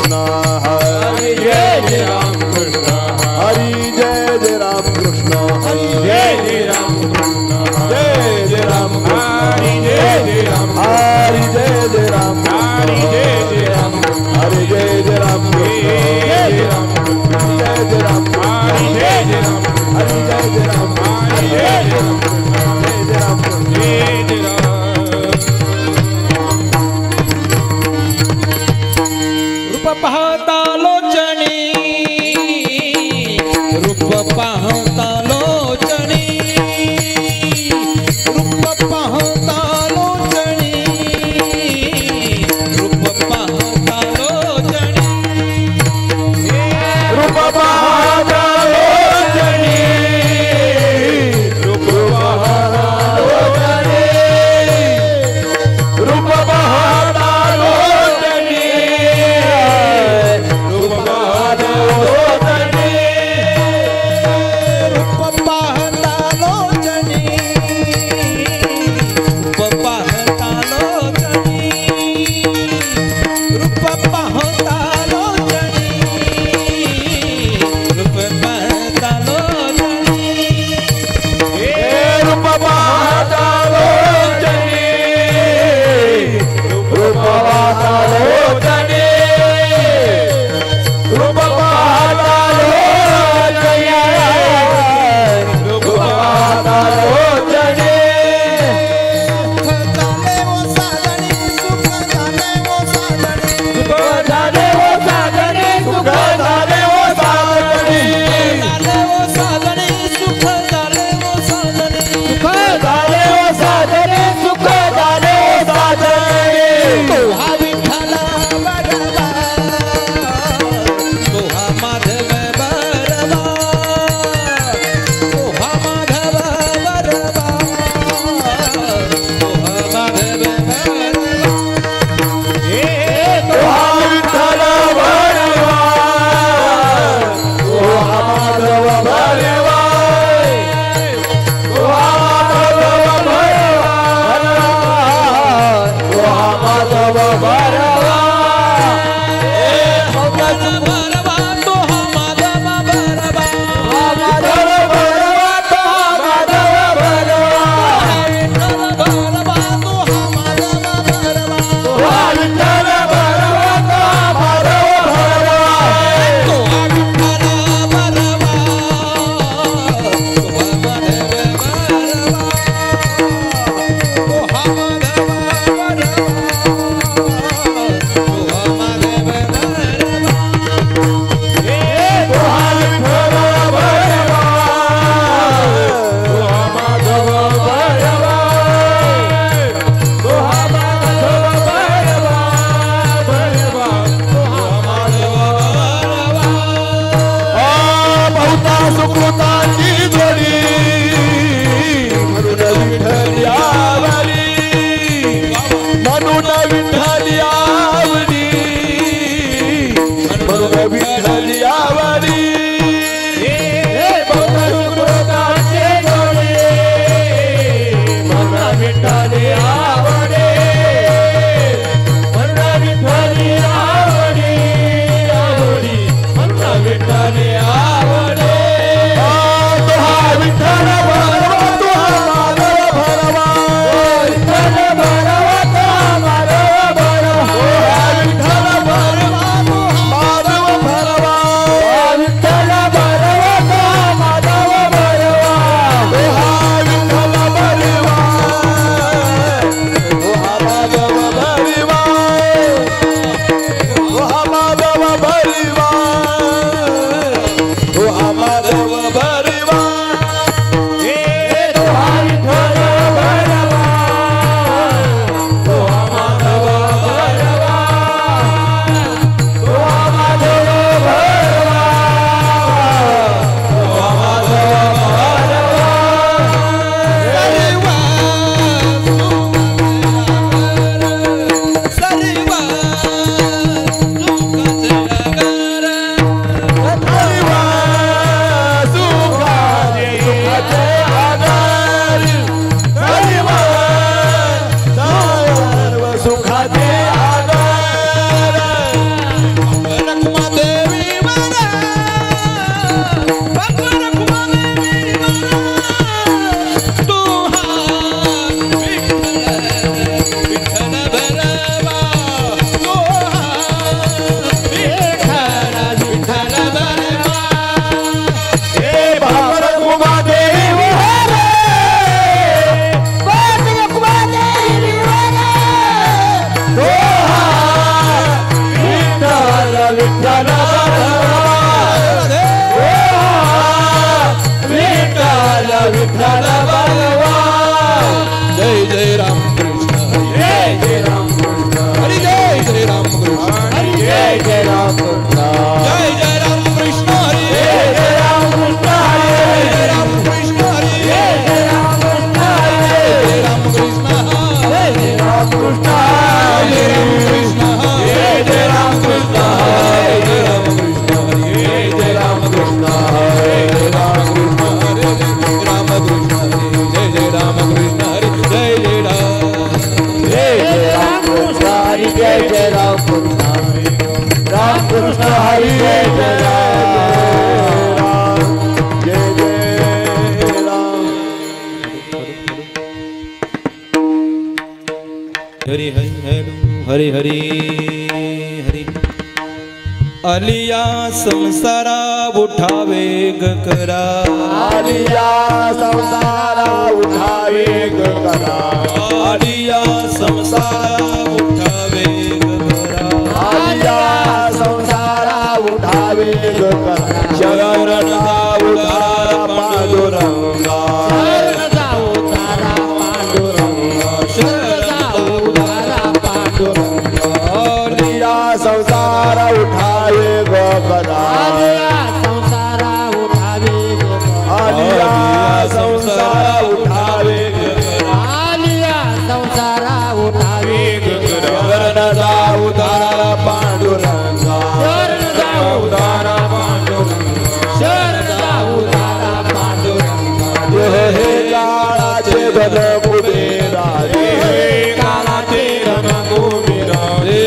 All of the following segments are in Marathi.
कृष्ण हरि जय राम कृष्ण हरि जय राम कृष्ण हरि जय राम कृष्ण जय राम हरि जय राम हरि जय राम हरि जय राम हरि जय राम जय राम जय राम हरि जय राम हरि जय राम हरि जय राम जय राम रूप पाहता हरी हरी हरी हरी हरी आलिया संसारा उठावे गकरा आलिया संसारा उठावे गकरा आलिया संसारा उठावे गकरा आलिया संसारा उठावे गकरा शरण उतारा पांडुरंगा संसारा उठावे गकरा आलिया संसारा उठावे गकरा आलिया संसारा उठावे गकरा आलिया संसारा उठावे गकरा शरणदा उतारा पांडुरंगा शरणदा उतारा पांडुरंगा शरणदा उतारा पांडुरंगा हे काळाचे धन कुबेरा हे काळाचे धन कुबेरा हे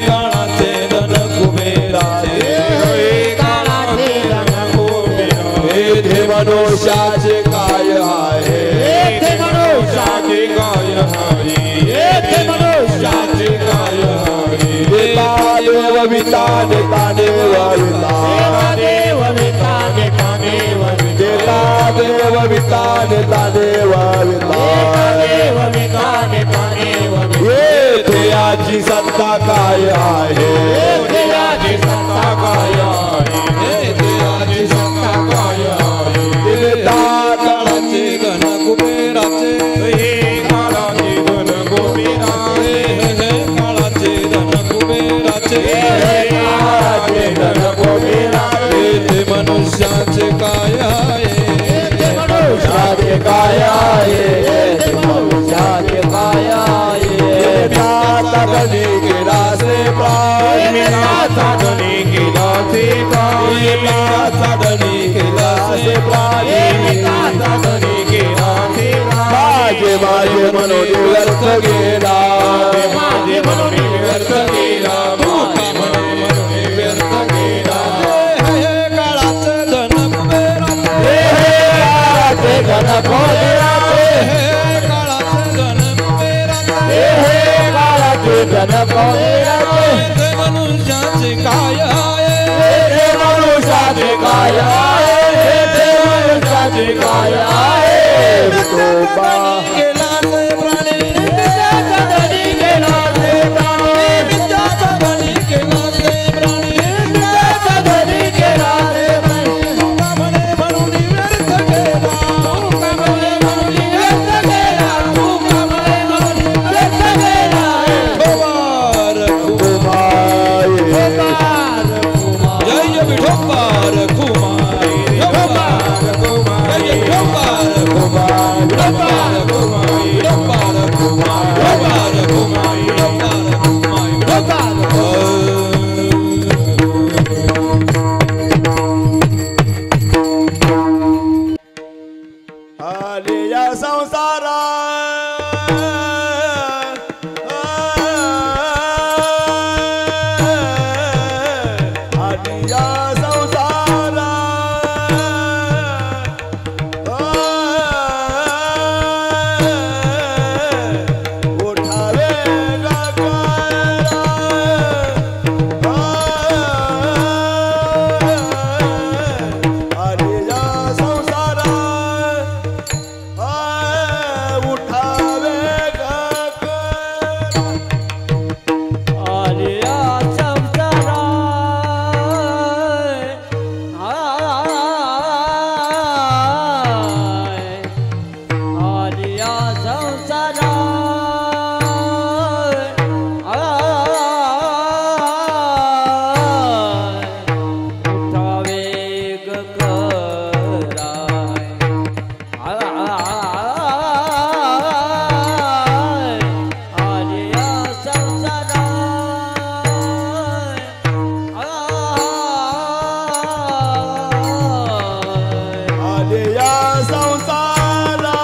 काळाचे धन कुबेरा काळाचे धन कुबेरा हे मनुष्याचे काय आहे हे मनुष्याचे काय आहे हे मनुष्याचे काय आहे देव विता नेता देव विता देव विता नेता देव देता देव विता नेता देव विता देव विता नेता देव येथे याची सत्ता काय आहे देवाची सत्ता काय आहे देवाची सत्ता काय आहे देता काळाचे धन कुबेराचे हे काळाचे धन कुबेराचे हे काळाचे धन कुबेराचे काळाचे धन कुबेराचे ते मनुष्याचे काय आहे ते मनुष्याचे काय आहे ते मनुष्याचे काय आहे दाता धनी केला से प्राण दाता धनी केला से प्राण दाता धनी केला से प्राण दाता धनी केला से प्राण माझे माझे मनोनी व्यर्थ गेला माझे मनोनी व्यर्थ गेला माझे मनोनी व्यर्थ गेला हे काळाचे धन कुबेराचे काळाचे धन कुबेराचे हे काळाचे धन कुबेराचे काळाचे धन कुबेराचे ते मनुष्याचे काय आहे हे मनुष्याचे काय आहे हे मनुष्याचे काय आहे विठोबा केला से प्राणी विद्याचा धनी केला से प्राणी विद्याचा धनी केला से प्राणी विद्याचा धनी केला से प्राणी म्हणे म्हणून व्यर्थ गेला कमले म्हणून व्यर्थ गेला तू कमले म्हणून व्यर्थ गेला विठोबार कुमार जय विठोबार कुमार विठोबार कुमार जय विठोबार कुमार विठोबार कुमार विठोबार कुमार विठोबार कुमार विठोबार आलिया संसारा आलिया संसारा उठावे आलिया संसारा उठावे आलिया संसारा आलिया संसारा उठावे गकरा आलिया संसारा आलिया संसारा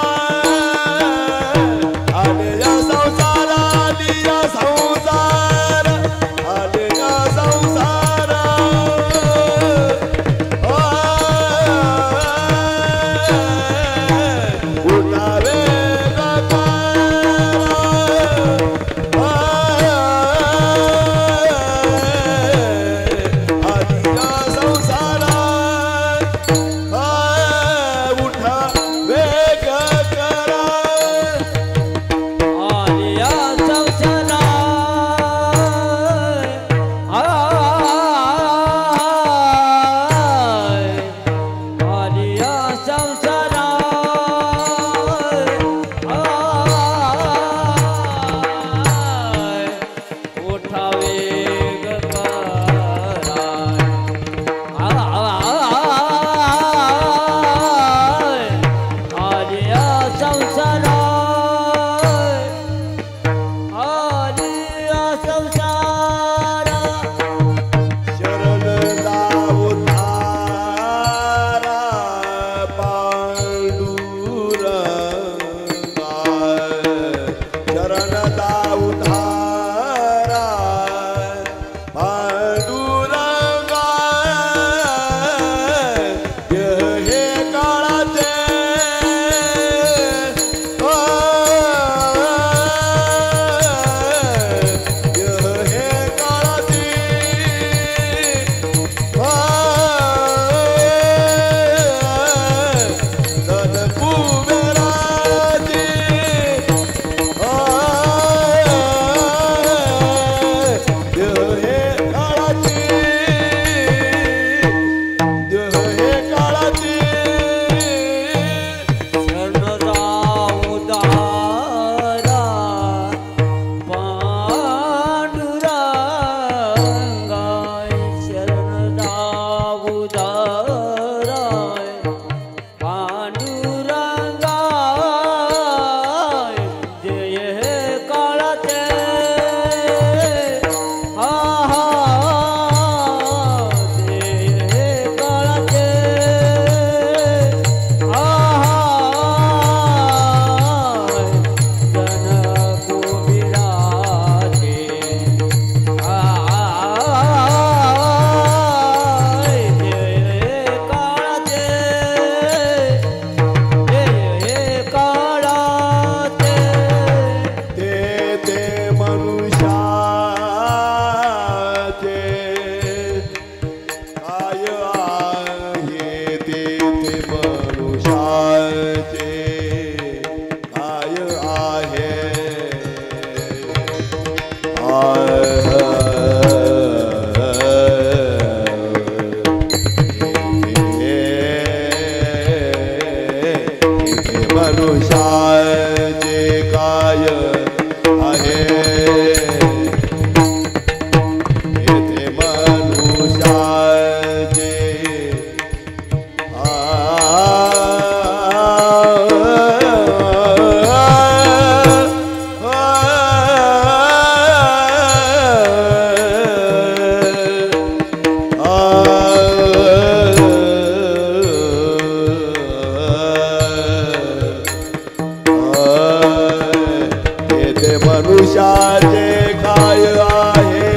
मनुष्याचे काय आहे येथे मनुष्याचे मनुष्याचे काय आहे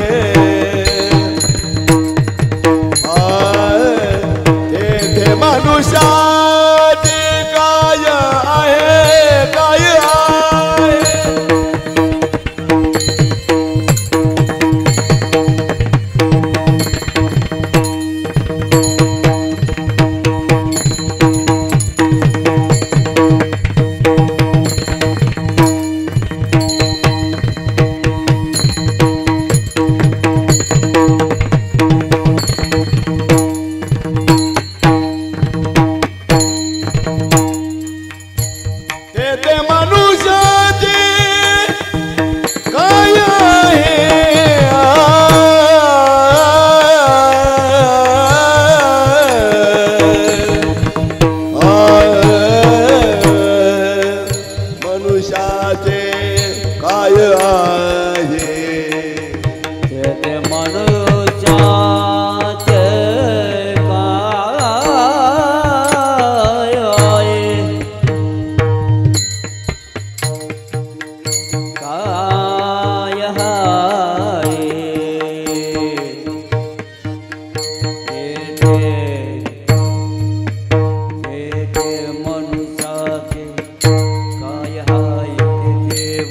तेथे मनुष्याचे काय आहे काय आहे तेथे मनुष्याचे काय मनुष्याचे काय आहे तेथे मनुष्याचे काय आहे तेथे मनुष्याचे काय आहे तेथे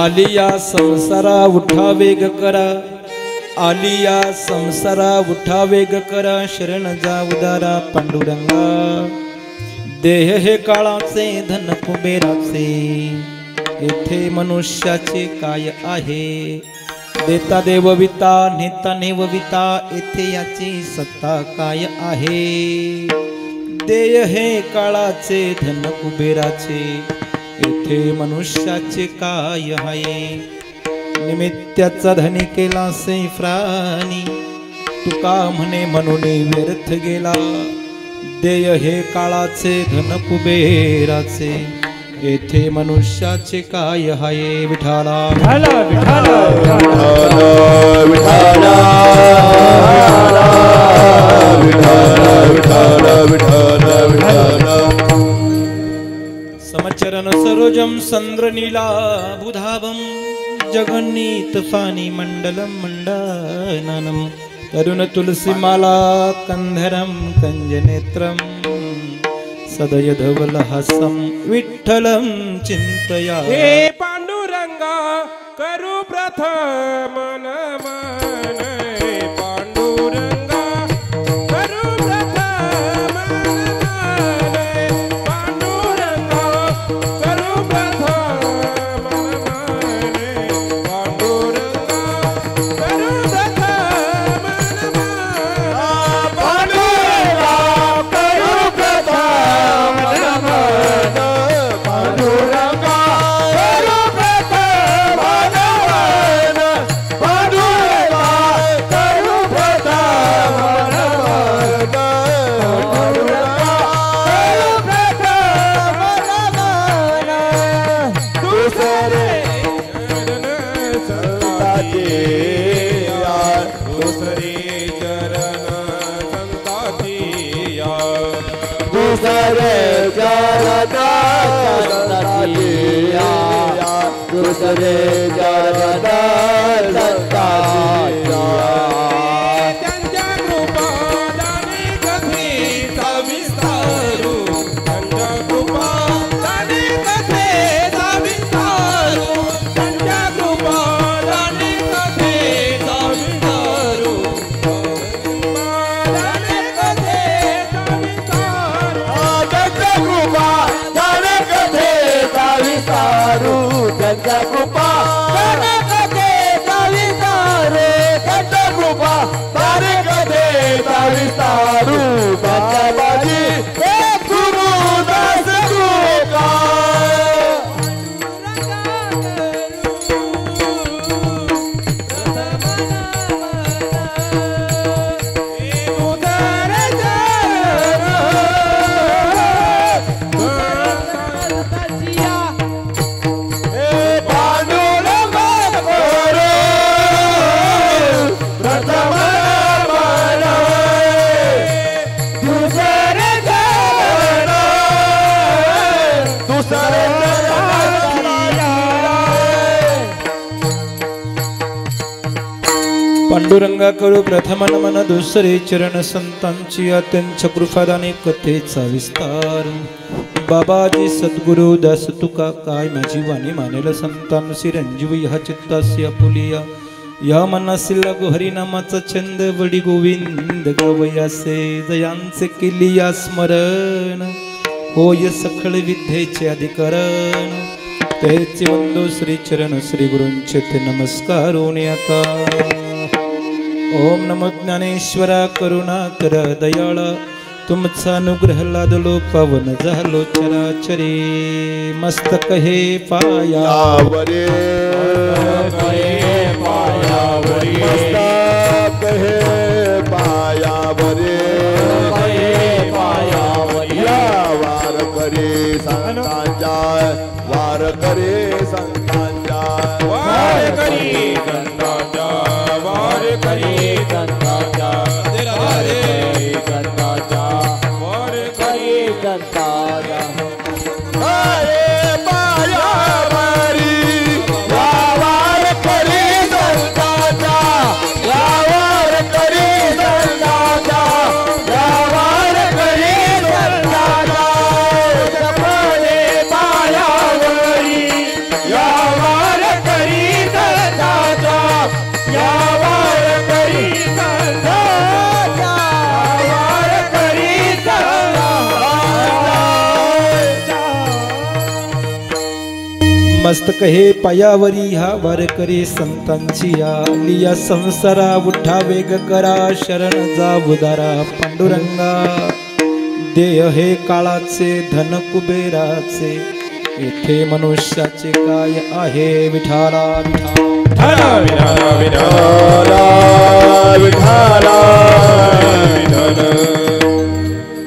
आलिया संसारा उठा वेग करा, आलिया संसारा उठा वेग करा, शरण जा उदारा पांडुरंगा. देह हे काळाचे धन कुबेराचे, येथे मनुष्याचे काय आहे. देता देवविता नेता नेवविता, येथे याची सत्ता काय आहे. देय हे काळाचे धन कुबेराचे, येथे मनुष्याचे काय आहे. निमित्याचा धनी केला से प्राणी, तुका म्हणे म्हणून व्यर्थ गेला. देय हे काळाचे धन कुबेराचे, येथे मनुष्याचे काय आहे. विठाला विठाला विठाला विठाला विठाला विठाला विठाला. समचरण सरोजम चंद्रनीला बुधावम, जगन्नीत फानी मंडलम मंडनम. तरुण तुलसीमाला कंधरम कंजनेत्रम, सदय धवलहासम विठ्ठलं चिंतया. हे पांडुरंगा करू प्रथम नमन. पांडुरंगा करू प्रथम नमन. पांडुरंगा करू प्रथम नमन. पांडुरंगा करू प्रथम नमन. पांडुरंगा करू प्रथम नमन. पांडुरंगा करू प्रथम नमन. पांडुरंगा करू प्रथम नमन. पांडुरंगा करू प्रथम नमन. दुसरे चरण संताचे, दुसरे चरण संताची. दुसरे जरदा संताची, दुसरे जरदा संताची. त्यांच्या कृपादाने कथेचा विस्तारू. त्यांच्या कृपादाने कथेचा विस्तारू. त्यांच्या कृपादाने कथेचा विस्तारू. कृपादाने कथेचा विस्तारू. त्यांच्या कृपा झाले कथेचा विस्तारू. त्यांच्या कृपा झाले कथेचा विस्तारू. त्यांच्या कृपा झाले कथेचा विस्तारू. त्यांच्या बाजी एक गुरुदास तुका. पांडुरंगा करू प्रथम नमन. दुसरे चरण संतांची, अत्यंत कृपादाने कथेचा विस्तार. बाबाजी सद्गुरु दास तुका, काय माझी वाणी मानेल संतान. चिरंजीव ह्या चित्तासी आपुलिया, या मनासी लागू हरिनामाचा छंद. वडी गोविंद गवयासे, जयांचे केलिया स्मरण. होय सखळ विद्येचे अधिकरण. तेचे वंदो श्री चरण श्री गुरूंचे ते नमस्कार होणे आता. ओम नमो ज्ञानेश्वरा करुणाकर दयाळ, तुमचा अनुग्रह लादलो पावन झालो चराचरे. मस्तक हे पायावरे, पायावरे, मस्तक हे पायावरे, पायावरे. वार करे संतांच्या, वार करे संतांच्या, वार करी संतांच्या, वार करी संतांच्या. राधे संतांच्या, वार करी संतांच्या. अरे पायावरी, वार करे संतांच्या, वार करे संतांच्या, वार करे संतांच्या. जपले पायावरी, वार करे मस्तक हे पायावरी ह्या वारकरी संतांची आली या संसारा उठा वेग करा शरण जा उदारा पांडुरंगा देय हे काळाचे धन कुबेराचे येथे मनुष्याचे काय आहे विठाला विठाला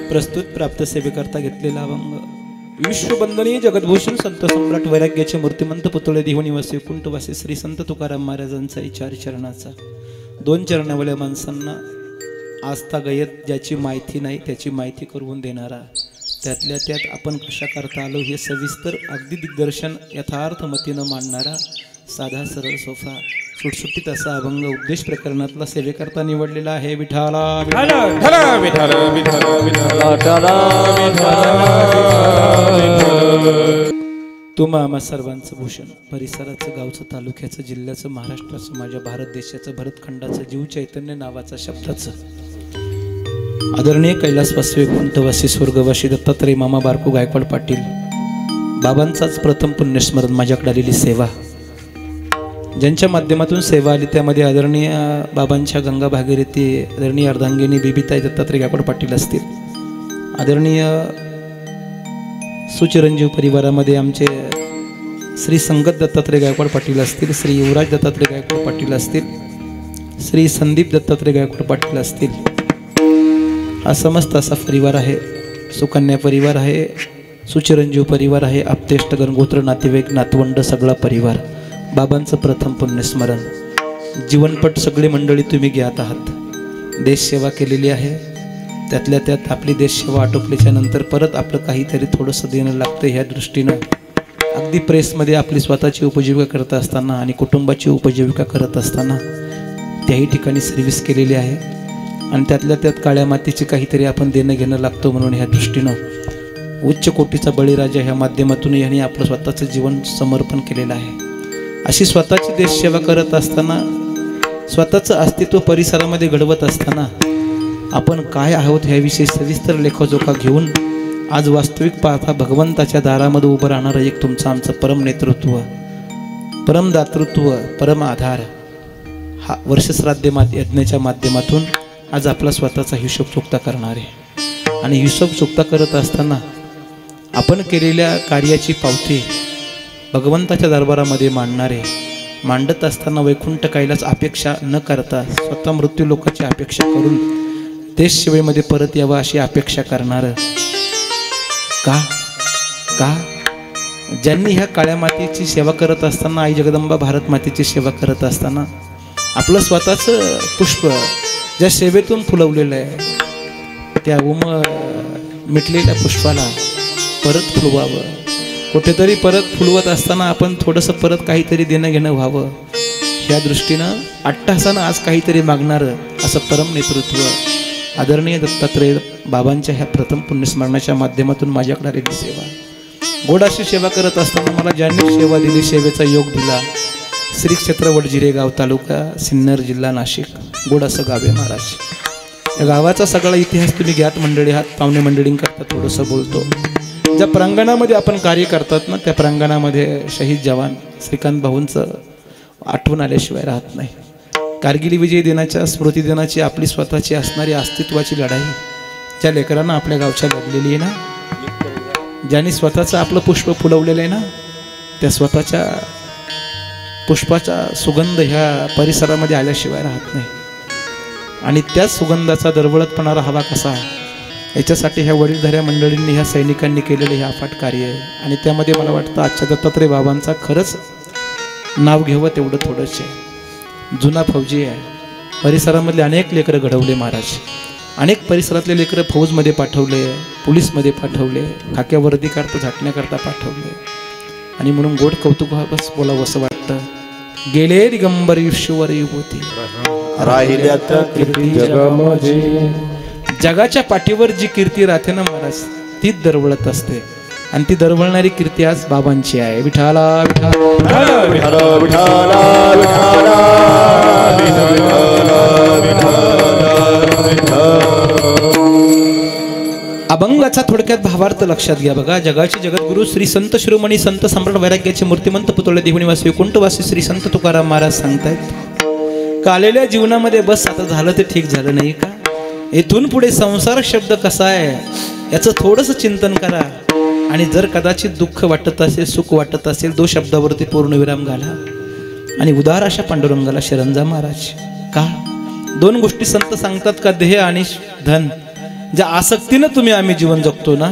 प्रस्तुत प्राप्त सेवेकरता घेतलेला अभंग विश्वबंदनीय जगद्भूषण संत सम्राट वैराग्याचे मूर्तिमंत पुतळे देवनिवासी कुंटवासी श्री संत तुकाराम महाराजांचा चार चरणाचा 2 चरणावाल्या माणसांना आस्था गयत ज्याची माहिती नाही त्याची माहिती करून देणारा त्यातल्या त्यात आपण कशा करता आलो हे सविस्तर अगदी दिग्दर्शन यथार्थ मतीनं मांडणारा साधा सरळ सोफा सुटसुटीत असा अभंग उपदेश प्रकरणातला सेवेकरता निवडलेला आहे विठाला तुम्हा आम्हा सर्वांचं भूषण परिसराचं गावचं तालुक्याचं जिल्ह्याचं महाराष्ट्राचं माझ्या भारत देशाचं भरतखंडाचं जीव चैतन्य नावाचा शब्दाचं आदरणीय कैलासवासी कुंटवासी स्वर्गवासी दत्तात्रय मामा बारको गायकवाड पाटील बाबांचाच प्रथम पुण्यस्मरण माझ्याकडे आलेली सेवा ज्यांच्या माध्यमातून सेवा आली त्यामध्ये आदरणीय बाबांच्या गंगा भागीरथी आदरणीय अर्धांगिनी बेबीताई दत्तात्रय गायकवाड पाटील असतील आदरणीय सुचिरंजीव परिवारामध्ये आमचे श्री संगत दत्तात्रय गायकवाड पाटील असतील श्री युवराज दत्तात्रय गायकवाड पाटील असतील श्री संदीप दत्तात्रय गायकवाड पाटील असतील हा समस्त असा परिवार आहे सुकन्या परिवार आहे सुचिरंजीव परिवार आहे आप्तेष्टगण गोत्र नातेवाईक नातवंड सगळा परिवार बाबांचं प्रथम पुण्यस्मरण जीवनपट सगळी मंडळी तुम्ही घेत आहात देशसेवा केलेली आहे त्यातल्या त्यात आपली देशसेवा आटोपल्याच्या नंतर परत आपलं काहीतरी थोडंसं देणं लागतं ह्या दृष्टीनं अगदी प्रेसमध्ये आपली स्वतःची उपजीविका करत असताना आणि कुटुंबाची उपजीविका करत असताना त्याही ठिकाणी सर्व्हिस केलेली आहे आणि त्यातल्या त्यात काळ्या मातीची काहीतरी आपण देणं घेणं लागतो म्हणून ह्या दृष्टीनं उच्च कोटीचा बळीराजा ह्या माध्यमातून यांनी आपलं स्वतःचं जीवन समर्पण केलेलं आहे अशी स्वतःची देशसेवा करत असताना स्वतःचं अस्तित्व परिसरामध्ये घडवत असताना आपण काय आहोत ह्याविषयी सविस्तर लेखोजोखा घेऊन आज वास्तविक पाहता भगवंताच्या दारामध्ये उभं राहणारं एक तुमचं आमचं परम नेतृत्व परम दातृत्व परम आधार हा वर्षश्राद्ध यज्ञाच्या माध्यमातून आज आपला स्वतःचा हिशोब चुकता करणार आहे आणि हिशोब चुकता करत असताना आपण केलेल्या कार्याची पावती भगवंताच्या दरबारामध्ये मांडणारे मांडत असताना वैकुंठ कैलास अपेक्षा न करता स्वतः मृत्यू लोकाची अपेक्षा करून देश सेवेमध्ये परत यावं अशी अपेक्षा करणारं का ज्यांनी ह्या काळ्या मातीची सेवा करत असताना आई जगदंबा भारत मातेची सेवा करत असताना आपलं स्वतःचं पुष्प ज्या सेवेतून फुलवलेलं आहे त्या मिटलेल्या पुष्पाला परत फुलवावं कुठेतरी परत फुलवत असताना आपण थोडंसं परत काहीतरी देणं घेणं व्हावं ह्या दृष्टीनं अट्टहासानं आज काहीतरी मागणारं असं परम नेतृत्व आदरणीय दत्तात्रय बाबांच्या ह्या प्रथम पुण्यस्मरणाच्या माध्यमातून माझ्याकडे आलेली सेवा गोडाशी सेवा करत असताना मला ज्यांनी सेवा दिली सेवेचा योग दिला श्री क्षेत्र वडजिरे गाव तालुका सिन्नर जिल्हा नाशिक गोड असं गाव आहे महाराज या गावाचा सगळा इतिहास तुम्ही ज्ञात मंडळी आहात पाहुणे मंडळींकरता थोडंसं बोलतो ज्या प्रांगणामध्ये आपण कार्य करतात ना त्या प्रांगणामध्ये शहीद जवान श्रीकांत भाऊंचं आठवण आल्याशिवाय राहत नाही कारगिल विजय दिनाच्या स्मृती दिनाची आपली स्वतःची असणारी अस्तित्वाची लढाई ज्या लेकरांना आपल्या गावच्या लढलेली आहे ना ज्यांनी स्वतःचं आपलं पुष्प फुलवलेलं आहे ना त्या स्वतःच्या पुष्पाचा सुगंध ह्या परिसरामध्ये आल्याशिवाय राहत नाही आणि त्याच सुगंधाचा दरवळतपणा हवा कसा याच्यासाठी ह्या वडीलधाऱ्या मंडळींनी ह्या सैनिकांनी केलेलं हे अफाट कार्य आहे आणि त्यामध्ये मला वाटतं आजच्या दत्तात्रय बाबांचा खरंच नाव घ्यावं तेवढं थोडंच आहे जुना फौजी आहे परिसरामधले अनेक लेकरं घडवले महाराज अनेक परिसरातले लेकरं फौजमध्ये पाठवले पोलीसमध्ये पाठवले खाक्या वर्दीकरता झाटण्याकरता पाठवले आणि म्हणून गोड कौतुक बस बोलावं असं वाटतं गेले दिगंबर ईश्वर युवती राहिल्यात कीर्ती जगामध्ये जगाच्या पाठीवर जी कीर्ती राहते ना महाराज तीच दरवळत असते आणि ती दरवळणारी कीर्ती आज बाबांची आहे विठाला अभंगाचा थोडक्यात भावार्थ लक्षात घ्या बघा. जगाचे जगद्गुरु श्री संत शिरोमणी संत सम्राट वैराग्याचे मूर्तिमंत पुतळे देहुनिवासी वैकुंठवासी श्री संत तुकाराम महाराज सांगतायत का आलेल्या जीवनामध्ये बस आता झालं ते ठीक झालं नाही का, इथून पुढे संसार शब्द कसा आहे याचं थोडंसं चिंतन करा. आणि जर कदाचित दुःख वाटत असेल, सुख वाटत असेल, 2 शब्दावरती पूर्णविराम घाला आणि उदार अशा पांडुरंगाला शरण जा महाराज. का 2 गोष्टी संत सांगतात का, देह आणि धन, ज्या आसक्तीनं तुम्ही आम्ही जीवन जगतो ना,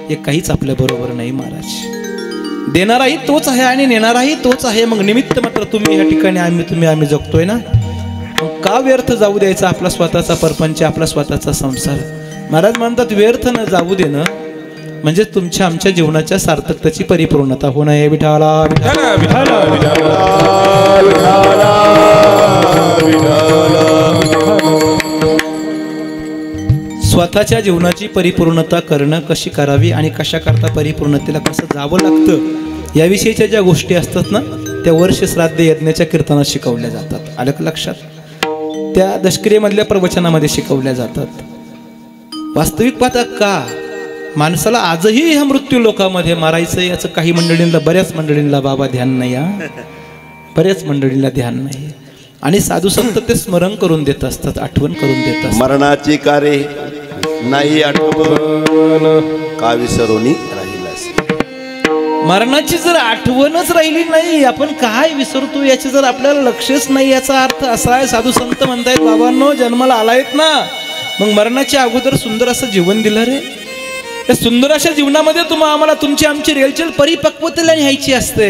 हे काहीच आपल्या बरोबर नाही महाराज. देणाराही तोच आहे आणि नेणाराही तोच आहे. मग निमित्त मात्र तुम्ही या ठिकाणी आम्ही जगतोय ना, मग का व्यर्थ जाऊ द्यायचा आपला स्वतःचा परपंच, आपला स्वतःचा संसार. महाराज म्हणतात व्यर्थ न जाऊ देणं म्हणजे तुमच्या आमच्या जीवनाच्या सार्थकतेची परिपूर्णता होणं आहे. विठाला विठाला विठाला विठाला. स्वतःच्या जीवनाची परिपूर्णता करणं कशी करावी आणि कशा करता परिपूर्णतेला कसं जावं लागतं याविषयीच्या ज्या गोष्टी असतात ना, त्या वर्ष श्राद्ध यज्ञाच्या कीर्तनात शिकवल्या जातात. आलं का लक्षात? त्या दशक्रियेमधल्या प्रवचनामध्ये शिकवल्या जातात. वास्तविक पाहता का माणसाला आजही ह्या मृत्यू लोकामध्ये मारायचं याचं काही मंडळींना, बऱ्याच मंडळींना बाबा ध्यान नाही. बऱ्याच मंडळींना ध्यान नाही आणि साधू संत ते स्मरण करून देत असतात, आठवण करून देत असतात. मरणाची कार्य नाही आठवण का विसरून राहिलास. मरणाची जर आठवणच राहिली नाही, आपण काय विसरतो याचे जर आपल्याला लक्षच नाही, याचा अर्थ असा आहे साधू संत म्हणतायत बाबांनो जन्माला आलायत ना, मग मरणाच्या अगोदर सुंदर असं जीवन दिलं रे. त्या सुंदर अशा जीवनामध्ये आम्हाला तुमची आमची रेलचेल परिपक्वतेला न्यायची असते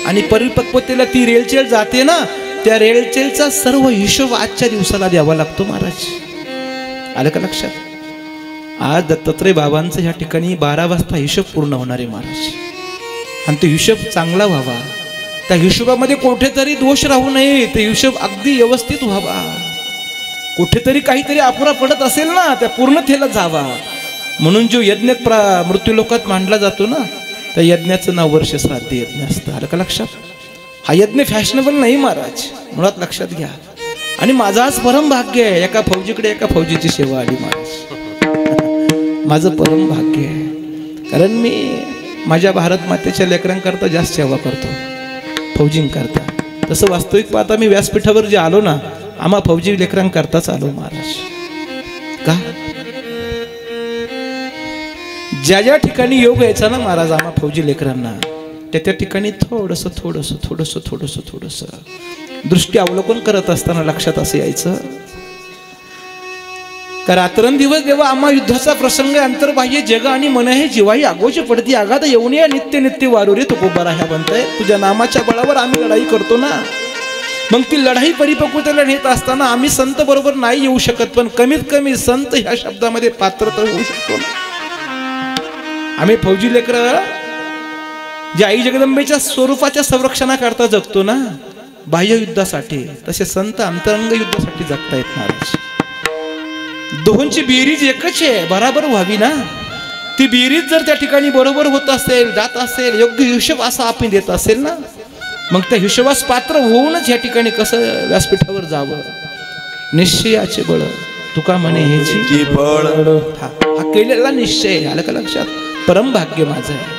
आणि परिपक्वतेला ती रेलचेल जाते ना, त्या रेलचेलचा सर्व हिशोब आजच्या दिवसाला द्यावा लागतो महाराज. आलं का लक्षात? आज दत्तात्रय बाबांचं ह्या ठिकाणी 12 वाजता हिशोब पूर्ण होणार आहे महाराज. आणि तो हिशोब चांगला व्हावा, त्या हिशोबामध्ये कुठेतरी दोष राहू नये, ते हिशोब अगदी व्यवस्थित व्हावा. कुठेतरी काहीतरी अपुरा पडत असेल ना, त्या पूर्णतेला जावा. म्हणून जो यज्ञ मृत्यूलोकात मांडला जातो ना, त्या यज्ञाचं नाव वर्ष श्राद्ध यज्ञ असतं. आलं का लक्षात? हा यज्ञ फॅशनेबल नाही महाराज, मुळात लक्षात घ्या. आणि माझं आज परम भाग्य आहे, एका फौजीकडे एका फौजीची सेवा आली महाराज. माझं परम भाग्य आहे, कारण मी माझ्या भारत मातेच्या लेकरांकरता जास्त सेवा करतो, फौजींकरता. तसं वास्तविक पाहता मी व्यासपीठावर जे आलो ना, आम्हा फौजी लेकरांकरताच आलो महाराज. का ज्या ज्या ठिकाणी योग यायचा ना महाराज आम्हा फौजी लेकरांना, त्या ठिकाणी थोडस दृष्टी अवलोकन करत असताना लक्षात असं यायचं का रात्रंदिवस देवा आम्हा युद्धाचा प्रसंग अंतर्बाह्य जग आणि मन हे जीवाही आगोची पडती आघात येऊन या नित्य नित्य वारू रे तुकोबारा ह्या म्हणताय. तुझ्या नामाच्या बळावर आम्ही लढाई करतो ना, मग ती लढाई परिपक्वतेला नेत असताना आम्ही संत बरोबर नाही येऊ शकत, पण कमीत कमी संत ह्या शब्दामध्ये पात्र तर होऊ शकतो ना. आम्ही फौजी लेकर जे आई जगदंबेच्या स्वरूपाच्या संरक्षणाकरता जगतो ना बाह्य युद्धासाठी, तसे संत अंतरंग युद्धासाठी जगतायत महाराज. दोहोंची बेरीज एकच आहे, बराबर व्हावी ना. ती बेरीज जर त्या ठिकाणी बरोबर होत असेल, जात असेल, योग्य हिशोब असा आपण देत असेल ना, मग त्या हिशोबास पात्र होऊनच या ठिकाणी कसं व्यासपीठावर जावं. निश्चयाचे बळ तुका म्हणे ह्याची फळ. हा केलेला निश्चय. आलं का लक्षात? परम भाग्य माझं आहे.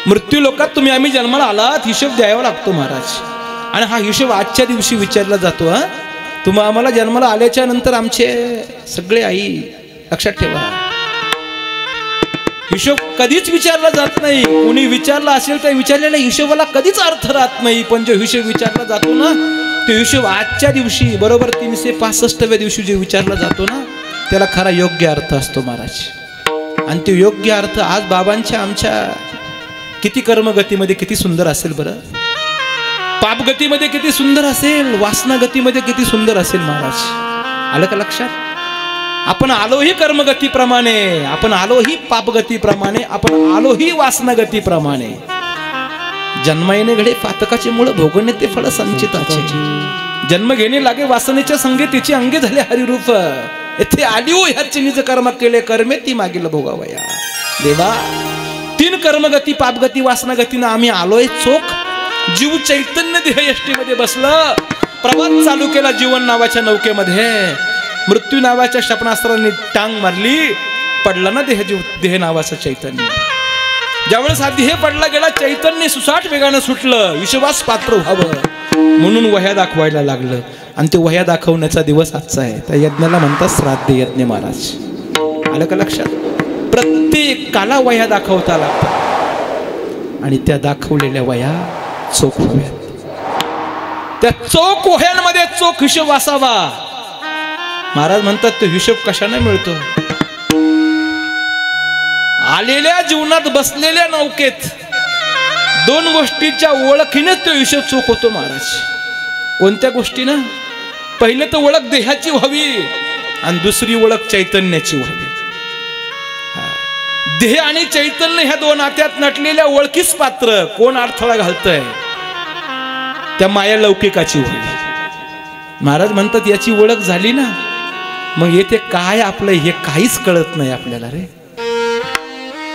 मृत्यू लोकात तुम्ही आम्ही जन्माला आलात, हिशोब द्यावा लागतो महाराज. आणि हा हिशोब आजच्या दिवशी विचारला जातो. तुम्ही आम्हाला जन्माला आल्याच्या नंतर आमचे सगळे आई लक्षात ठेवा, हिशोब कधीच विचारला जात नाही. कोणी विचारला असेल त्या विचारलेल्या हिशोबाला कधीच अर्थ राहत नाही. पण जो हिशोब विचारला जातो ना, तो हिशोब आजच्या दिवशी बरोबर 365व्या दिवशी जो विचारला जातो ना, त्याला खरा योग्य अर्थ असतो महाराज. आणि तो योग्य अर्थ आज बाबांच्या आमच्या किती कर्मगतीमध्ये किती सुंदर असेल बरं, पापगतीमध्ये किती सुंदर असेल, वासनागतीमध्ये किती सुंदर असेल महाराज. आलं का लक्षात? आपण आलोही कर्मगतीप्रमाणे, आपण आलोही पापगतीप्रमाणे, आपण आलोही वासनागतीप्रमाणे. जन्मायने घडे पातकाचे मूळ, भोगणे ते फळ संचिताचे. जन्म घेणे लागे वासनेच्या संगे, तिची अंगे झाले हरिरूप. येथे आली हो ह्याचे निज कर्म केले, कर्मे ती मागील भोगावया. देवा 3 कर्मगती, पापगती, वासनागतीनं आम्ही आलोय चोख. जीव चैतन्य देह यष्टीमध्ये बसलं, प्रवास चालू केला जीवन नावाच्या नौकेमध्ये. मृत्यू नावाच्या क्षेपणास्त्राने टांग मारली, पडला ना देह नावाचा चैतन्य, ज्यावेळेस हा देह पडला गेला, चैतन्य सुसाट वेगानं सुटलं, विश्वास पात्र व्हावं म्हणून वह्या दाखवायला लागलं. आणि ते वह्या दाखवण्याचा दिवस आजचा आहे. त्या यज्ञाला म्हणतात श्राद्ध यज्ञ महाराज. आलं का लक्षात? प्रत्येकाला वह्या दाखवता लागतात आणि त्या दाखवलेल्या वह्या चोख व्हाव्यात. त्या चोख वह्यांमध्ये चोख हिशोब असावा. महाराज म्हणतात तो हिशोब कशाने मिळतो? आलेल्या जीवनात बसलेल्या नौकेत दोन गोष्टीच्या ओळखीनेच तो हिशोब चोख होतो महाराज. कोणत्या गोष्टीनं? पहिले तर ओळख देहाची व्हावी आणि दुसरी ओळख चैतन्याची व्हावी. देह आणि चैतन्य ह्या दोन नात्यात नटलेल्या ओळखीस पात्र कोण अडथळा घालतंय? त्या माया लौकिकाची व्हावी. महाराज म्हणतात याची ओळख झाली ना, मग येते काय आपलं हे काहीच कळत नाही आपल्याला रे.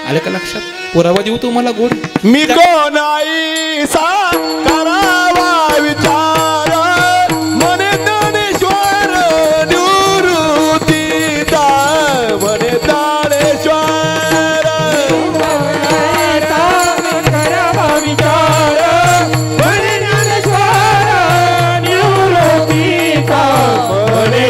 आलं का लक्षात? पुरावा देऊ तुम्हाला गोड. मी कोण आईसा करावा विचार, मने ज्ञानेश्वर निवृत्तीचा, मने ज्ञानेश्वर करावा विचार, मने ज्ञानेश्वर निवृत्तीचा, मने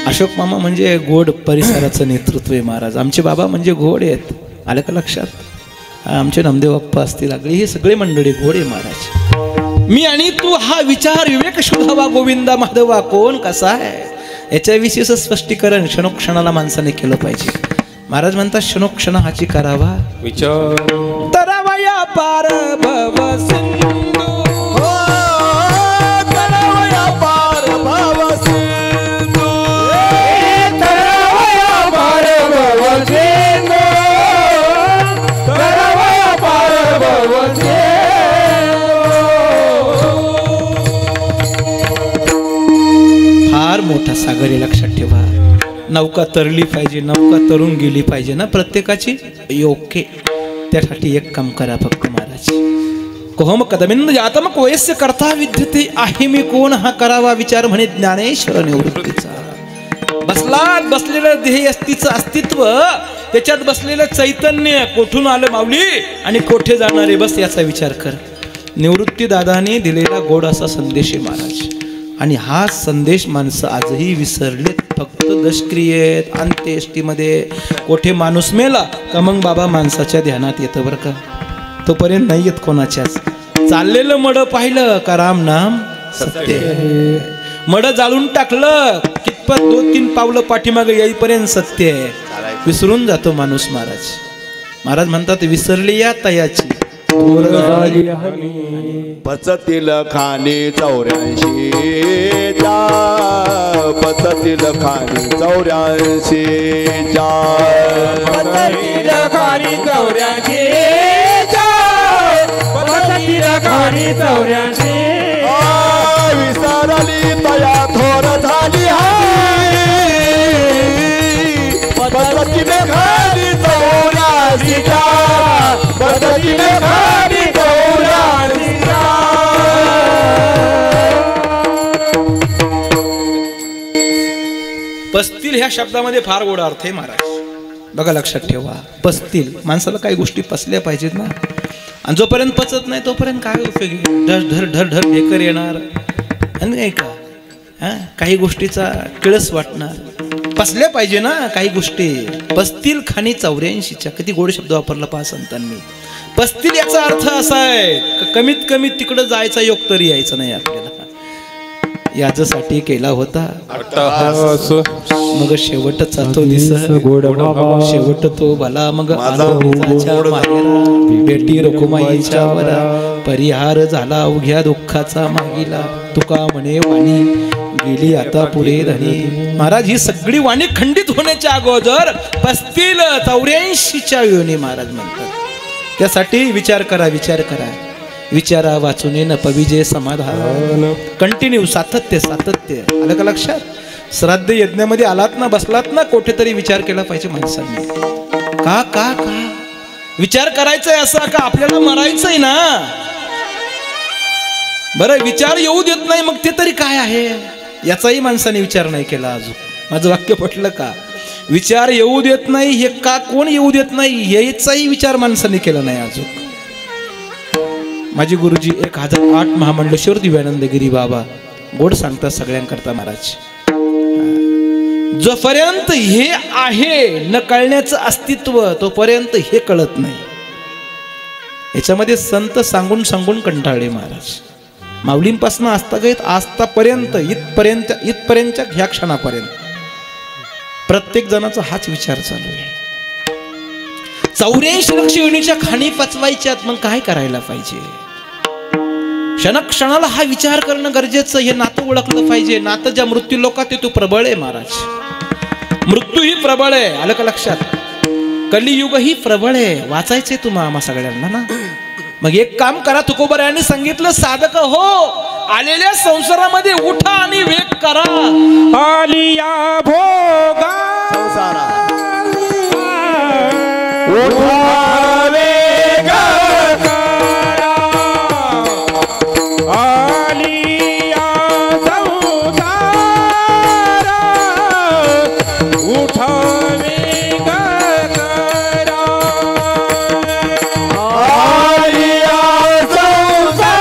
अशोक मामा म्हणजे गोड परिसराचं नेतृत्व आहे महाराज. आमचे बाबा म्हणजे घोड आहेत. आलं का लक्षात? आमचे नामदेव बाप्पा असतील, लागले हे सगळे मंडळी घोड आहे महाराज. मी आणि तू हा विचार विवेक शोधावा गोविंदा माधवा कोण कसा आहे याच्याविषयीचं स्पष्टीकरण क्षणोक्षणाला माणसाने केलं पाहिजे. महाराज म्हणतात क्षणोक्षण हाची करावा विचार, तरावया पार भव सिंधू, करावया पार भव सिंधू, फार मोठा सागर आहे. लक्षात ठेवा. नौका तरली पाहिजे, नौका तरून गेली पाहिजे ना प्रत्येकाची योग्य. त्यासाठी एक काम करा फक्त महाराज. कोहम कदमिंद यातमक वयस्य करता विद्यते आहे मी कोण हा करावा विचार म्हणे ज्ञानेश्वर निवृत्तीचा. बसलेलं देह अस्तित्व अस्तित्व त्याच्यात बसलेलं चैतन्य कोठून आलं माऊली आणि कोठे जाणारे बस याचा विचार कर. निवृत्ती दादाने दिलेला गोड असा संदेश आहे महाराज. आणि हा संदेश माणसं आजही विसरलेत. फक्त दशक्रियेत अंत्येष्टीमध्ये कोठे माणूस मेला का मग बाबा माणसाच्या ध्यानात येतं बरं का. तोपर्यंत नाही येत कोणाच्याच. चाललेलं मड पाहिलं का राम नाम सत्य. मड जाळून टाकलं कितपत 2-3 पावलं पाठीमागे येईपर्यंत सत्य आहे. विसरून जातो माणूस महाराज. महाराज म्हणतात विसरली या तयाची पचतील खाणी 84 पचतील खाणी 84 पचतील खाणी 84 विसरली तया थोर झाली पचतील खाणी 84 पचतील खाणी 84. पस्तील ह्या शब्दामध्ये फार गोड अर्थ आहे महाराज. बघा लक्षात ठेवा. पस्तील माणसाला काही गोष्टी पचल्या पाहिजेत ना. आणि जोपर्यंत पचत नाही तोपर्यंत काय उपयोग आहे. ढर ढर ढर ढेकर येणार आणि काय का काही गोष्टीचा किळस वाटणार. पचल्या पाहिजे ना काही गोष्टी. पस्तील खाणी 84च्या किती गोड शब्द वापरला पहा संतांनी. पस्तील याचा अर्थ असा आहे कमीत कमी तिकडं जायचा योग तरी यायचं नाही आपल्याला. याच्यासाठी केला होता मग शेवटचा तो दिस शेवट तो भला मग बेटी रखुमाईच्या वरा परिहार झाला अवघ्या दुःखाचा मागीला. तुका म्हणे वाणी गेली आता पुढे धनी. महाराज ही सगळी वाणी खंडित होण्याच्या अगोदर पस्तील 84च्या योनी महाराज म्हणतात. त्यासाठी विचार करा विचार करा. विचारा वाचून न पविजे समाधान. कंटिन्यू सातत्य सातत्य. आलं का लक्षात? श्राद्ध यज्ञामध्ये आलात ना बसलात ना कुठेतरी विचार केला पाहिजे माणसांनी. का का का विचार करायचा आहे असा का आपल्याला मरायचंय ना. बरं विचार येऊ देत नाही मग ते तरी काय आहे याचाही माणसाने विचार नाही केला अजून. माझं वाक्य पटलं का? विचार येऊ देत नाही हे का कोण येऊ देत नाही याचाही विचार माणसाने केला नाही अजून. माझे गुरुजी 1008 महामंडलेश्वर दिव्यानंदगिरी बाबा गोड सांगतात सगळ्यांकरता महाराज. जोपर्यंत हे आहे न कळण्याचं अस्तित्व तोपर्यंत हे कळत नाही. याच्यामध्ये संत सांगून सांगून कंटाळले महाराज. माऊलींपासून आजतागत आजतापर्यंत इथपर्यंतच्या ह्या क्षणापर्यंत प्रत्येक जणाचा हाच विचार चालू आहे. 84 लक्ष योनीच्या खाणी पचवायच्यात मग काय करायला पाहिजे? क्षणाला हा विचार करणं गरजेचं. हे नातं ओळखलं पाहिजे. नातं ज्या मृत्यू लोकात आहे तो प्रबळ आहे महाराज. मृत्यू ही प्रबळ आहे. आलं का लक्षात? कलियुग ही प्रबळ आहे. वाचायचंय तुम्हा आम्हा सगळ्यांना ना. मग एक काम करा. तुकोबरायांनी सांगितलं साधक हो आलेल्या संसारामध्ये उठा आणि वेग करा. आलिया भोगा संसारा उठा वेग करा. आलिया संसारा उठा वेग करा. आलिया संसारा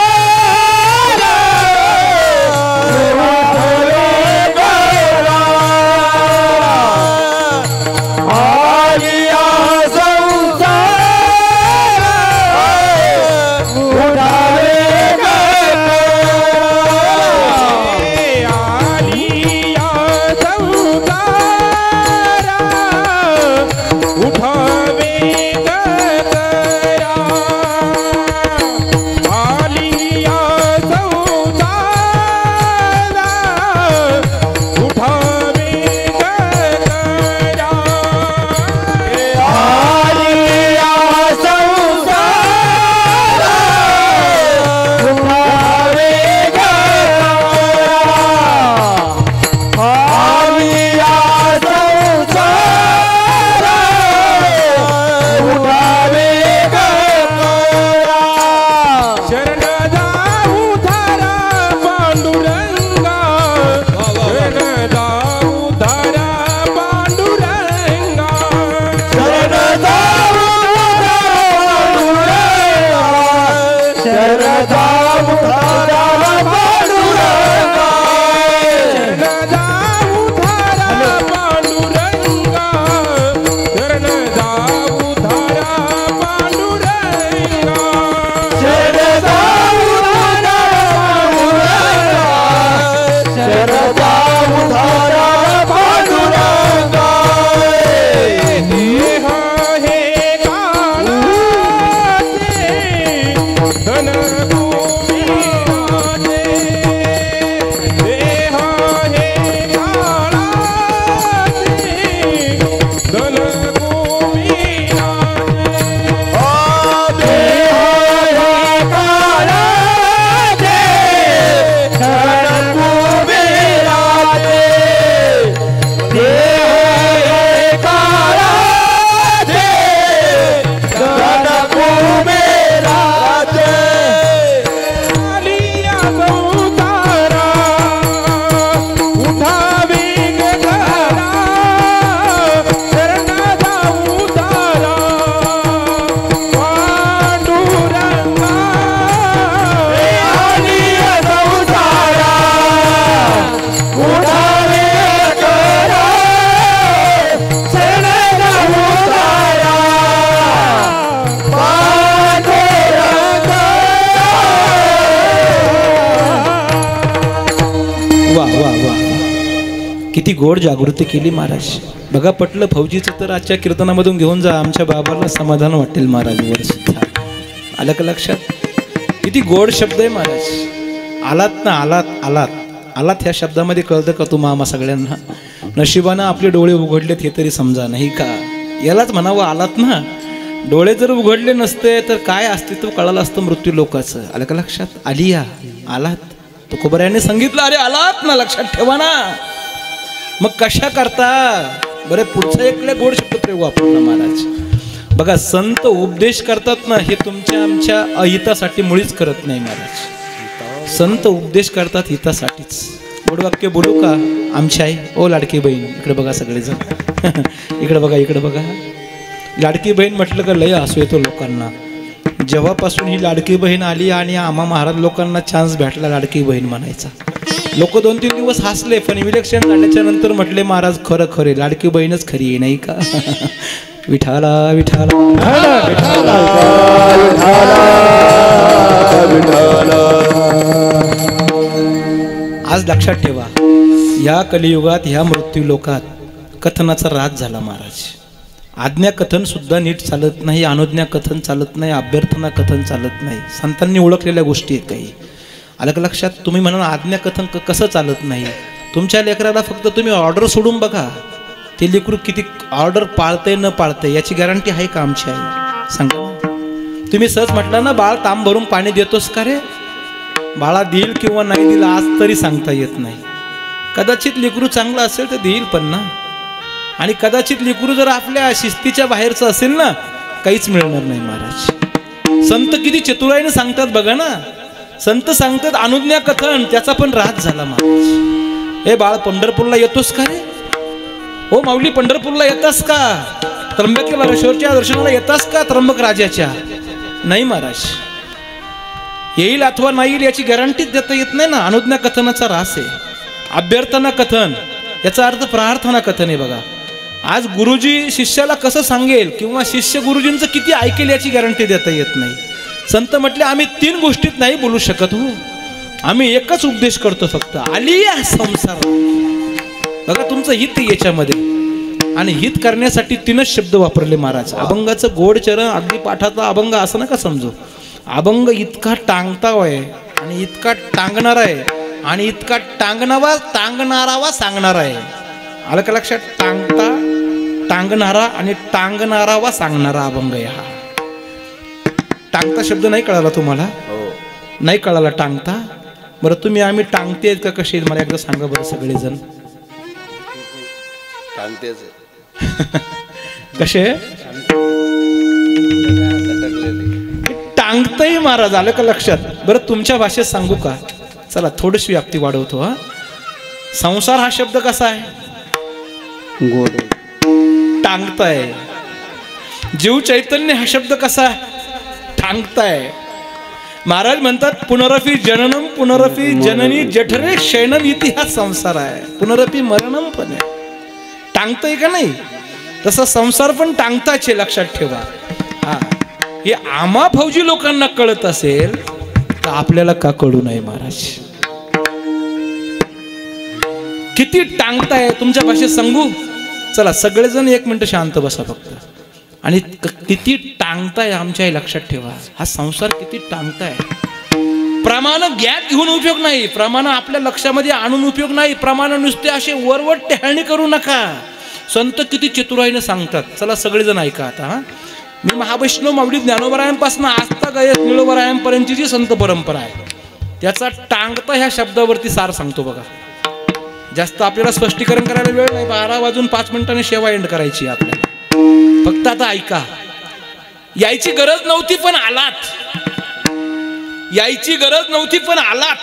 किती गोड जागृती केली महाराज. बघा पटलं फौजीचं तर आजच्या कीर्तनामधून घेऊन जा. आमच्या बाबाला समाधान वाटेल महाराज वर सुद्धा. आलं का लक्षात? किती गोड शब्द आहे महाराज. आलात ना आलात आलात आलात ह्या शब्दामध्ये कळतं का तुम्हा आम्हा सगळ्यांना? नशिबानं आपले डोळे उघडलेत हे तरी समजा नाही का? यालाच म्हणावं आलात ना. डोळे जर उघडले नसते तर काय अस्तित्व कळालं असतं मृत्यू लोकाचं. आलं का लक्षात? आलिया आलात. तुकोबरायांनी सांगितलं अरे आलात ना, लक्षात ठेवा ना. मग कशा करता बरे? पुढचा एक गोड शब्द प्रयोग वापरला महाराज. बघा संत उपदेश करतात ना, हे तुमच्या आमच्या अहितासाठी मुळीच करत नाही महाराज. संत उपदेश करतात हितासाठीच. गोड वाक्य बोलू का? आमची आई ओ लाडकी बहीण, इकडे बघा सगळेजण इकडे बघा, इकडे बघा. लाडकी बहीण म्हटलं का लय हसू येतो लोकांना. जेव्हापासून ही लाडकी बहीण आली आणि आम्हा महाराज लोकांना चान्स भेटला लाडकी बहीण म्हणायचा, लोक 2-3 दिवस हसले, पण इलेक्शन झाल्याच्या नंतर म्हटले महाराज खरं खरे लाडकी बहीणच खरी आहे नाही का. विठाला विठाला आज लक्षात ठेवा, या कलियुगात ह्या मृत्यू लोकात कथनाचा राज झाला महाराज. आज्ञा कथन सुद्धा नीट चालत नाही, अनुज्ञा कथन चालत नाही, अभ्यर्थना कथन चालत नाही. संतांनी ओळखलेल्या गोष्टी आहेत काही. आलं का लक्षात? तुम्ही म्हणा आज्ञा कथन कसं चालत नाही? तुमच्या लेकराला फक्त तुम्ही ऑर्डर सोडून बघा, ते लेकरू किती ऑर्डर पाळते न पाळते याची गॅरंटी आहे का आमची आई? सांगा. तुम्ही सहज म्हटलं ना बाळ तांब भरून पाणी देतोस का रे, बाळा देईल किंवा नाही देईल आज तरी सांगता येत नाही. कदाचित लेकरू चांगलं असेल तर देईल पण ना, आणि कदाचित लेकरू जर आपल्या शिस्तीच्या बाहेरचं असेल ना, काहीच मिळणार नाही महाराज. संत किती चतुराईने सांगतात बघा ना. संत सांगतात अनुज्ञा कथन, त्याचा पण राज झाला महाराज. हे बाळ पंढरपूरला येतोस का रे? हो माऊली पंढरपूरला येतास का? त्र्यंबकेश्वरच्या दर्शनाला येतास का? त्र्यंबक राजाच्या? नाही महाराज. येईल अथवा नाही येईल याची गॅरंटीच देता येत नाही ना. अनुज्ञा कथनाचा रास आहे. अभ्यर्थना कथन याचा अर्थ प्रार्थना कथन आहे बघा. आज गुरुजी शिष्याला कसं सांगेल किंवा शिष्य गुरुजींचं किती ऐकेल याची गॅरंटी देता येत नाही. संत म्हटले आम्ही 3 गोष्टीत नाही बोलू शकत हो, आम्ही एकच उपदेश करतो फक्त. आली या संसार बघा, तुमचं हित याच्यामध्ये, आणि हित करण्यासाठी 3च शब्द वापरले महाराज. अभंगाचं गोड चरण, अगदी पाठाचा अभंग असं नका समजू. अभंग इतका टांगता आहे आणि इतका टांगणारा आहे आणि इतका टांगणारावा सांगणारा आहे. आलं का लक्षात? टांगता, टांगणारा आणि टांगणारावा सांगणारा अभंग आहे हा. टांगता शब्द नाही कळाला तुम्हाला? नाही कळाला टांगता? बरं तुम्ही आम्ही टांगते का कसे मला एकदा सांगा बरं सगळेजण. कसे टांगतही महाराज. आलं का लक्षात? बरं तुमच्या भाषेत सांगू का? चला थोडीशी व्याप्ती वाढवतो. हा संसार हा शब्द कसा आहे? गोड. टांगताय. जीव चैतन्य हा शब्द कसा आहे? टांगताय. महाराज म्हणतात पुनरपी जननम पुनरपी जननी जठरे शयनम इति हा संसार आहे. पुनरपी मरणम पण आहे. टांगतंय का नाही? तसा संसार पण टांगताच आहे, लक्षात ठेवा. हा हे आम्हा फौजी लोकांना कळत असेल तर आपल्याला का कळू नये महाराज? किती टांगताय तुमच्या भाषेत सांगू? चला सगळेजण 1 मिनिट शांत बसा फक्त. आणि किती टांगताय आमच्या लक्षात ठेवा. हा संसार किती टांगताय. प्रमाण ज्ञात घेऊन उपयोग नाही, प्रमाण आपल्या लक्षामध्ये आणून उपयोग नाही, प्रमाण नुसते असे वरवट टेहळणी करू नका. संत किती चतुराईने सांगतात. चला सगळेजण ऐका आता. हा मी महावैष्णव माऊली ज्ञानोबरायांपासून आस्था गयस निळोबरायांपर्यंतची जी संत परंपरा आहे त्याचा टांगता ह्या शब्दावरती सार सांगतो बघा. जास्त आपल्याला स्पष्टीकरण करायला वेळ नाही. 12 वाजून 5 मिनिटांनी सेवा एंड करायची आपल्याला. फक्त आता ऐका. यायची गरज नव्हती पण आलात. यायची गरज नव्हती पण आलात.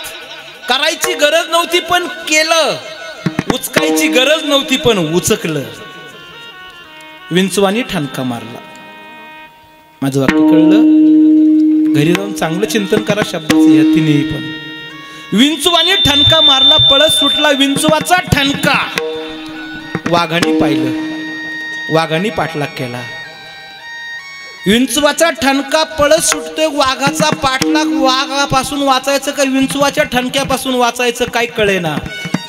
करायची गरज नव्हती पण केलं. उचकायची गरज नव्हती पण उचकलं. विंचवानी ठणका मारला. माझं वाक्य कळलं? घरी जाऊन चांगलं चिंतन करा शब्दाचं या तिन्ही पण. विंचवानी ठणका मारला, पळत सुटला विंचवाचा ठणका. वाघाने पाहिलं, वाघाने पाठलाग केला. विंचवाचा ठणका पळत सुटतोय, वाघाचा पाठलाग. वाघापासून वाचायचं काय विंचवाच्या ठणक्यापासून वाचायचं काय कळेना.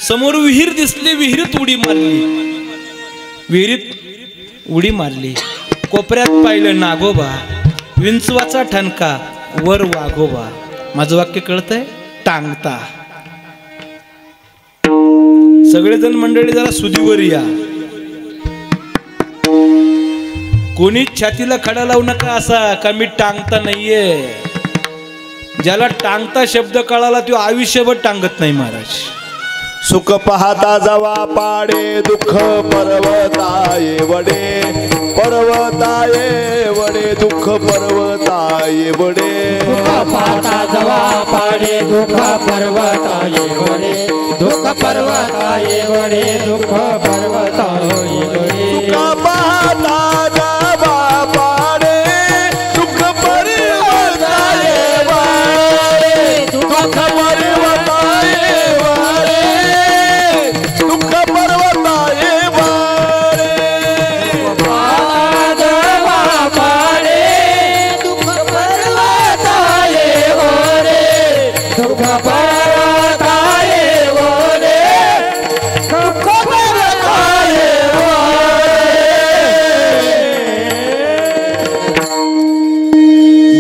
समोर विहीर दिसली, विहिरीत उडी मारली. विहिरीत उडी मारली. कोपऱ्यात पाहिलं नागोबा, विंचवाचा ठणका, वर वाघोबा. माझं वाक्य कळतंय? टांगता. सगळेजण मंडळी जरा सुधीवर या. कोणीच छातीला खडा लावू नका असा का मी टांगता नाहीये. ज्याला टांगता शब्द कळाला तो आयुष्यभर टांगत नाही महाराज. सुख पाहता जवा पाडे दुःख पर्वताये वडे पर्वताये वडे दुःख पर्वताये वडे दुःख पाहता जवा पाडे दुःख पर्वताये वडे दुःख पर्वताये वडे दुःख पर्वताये वडे सुख पाहता जवा पाडे दुःख पर्वताये वडे दुःख पर्वताये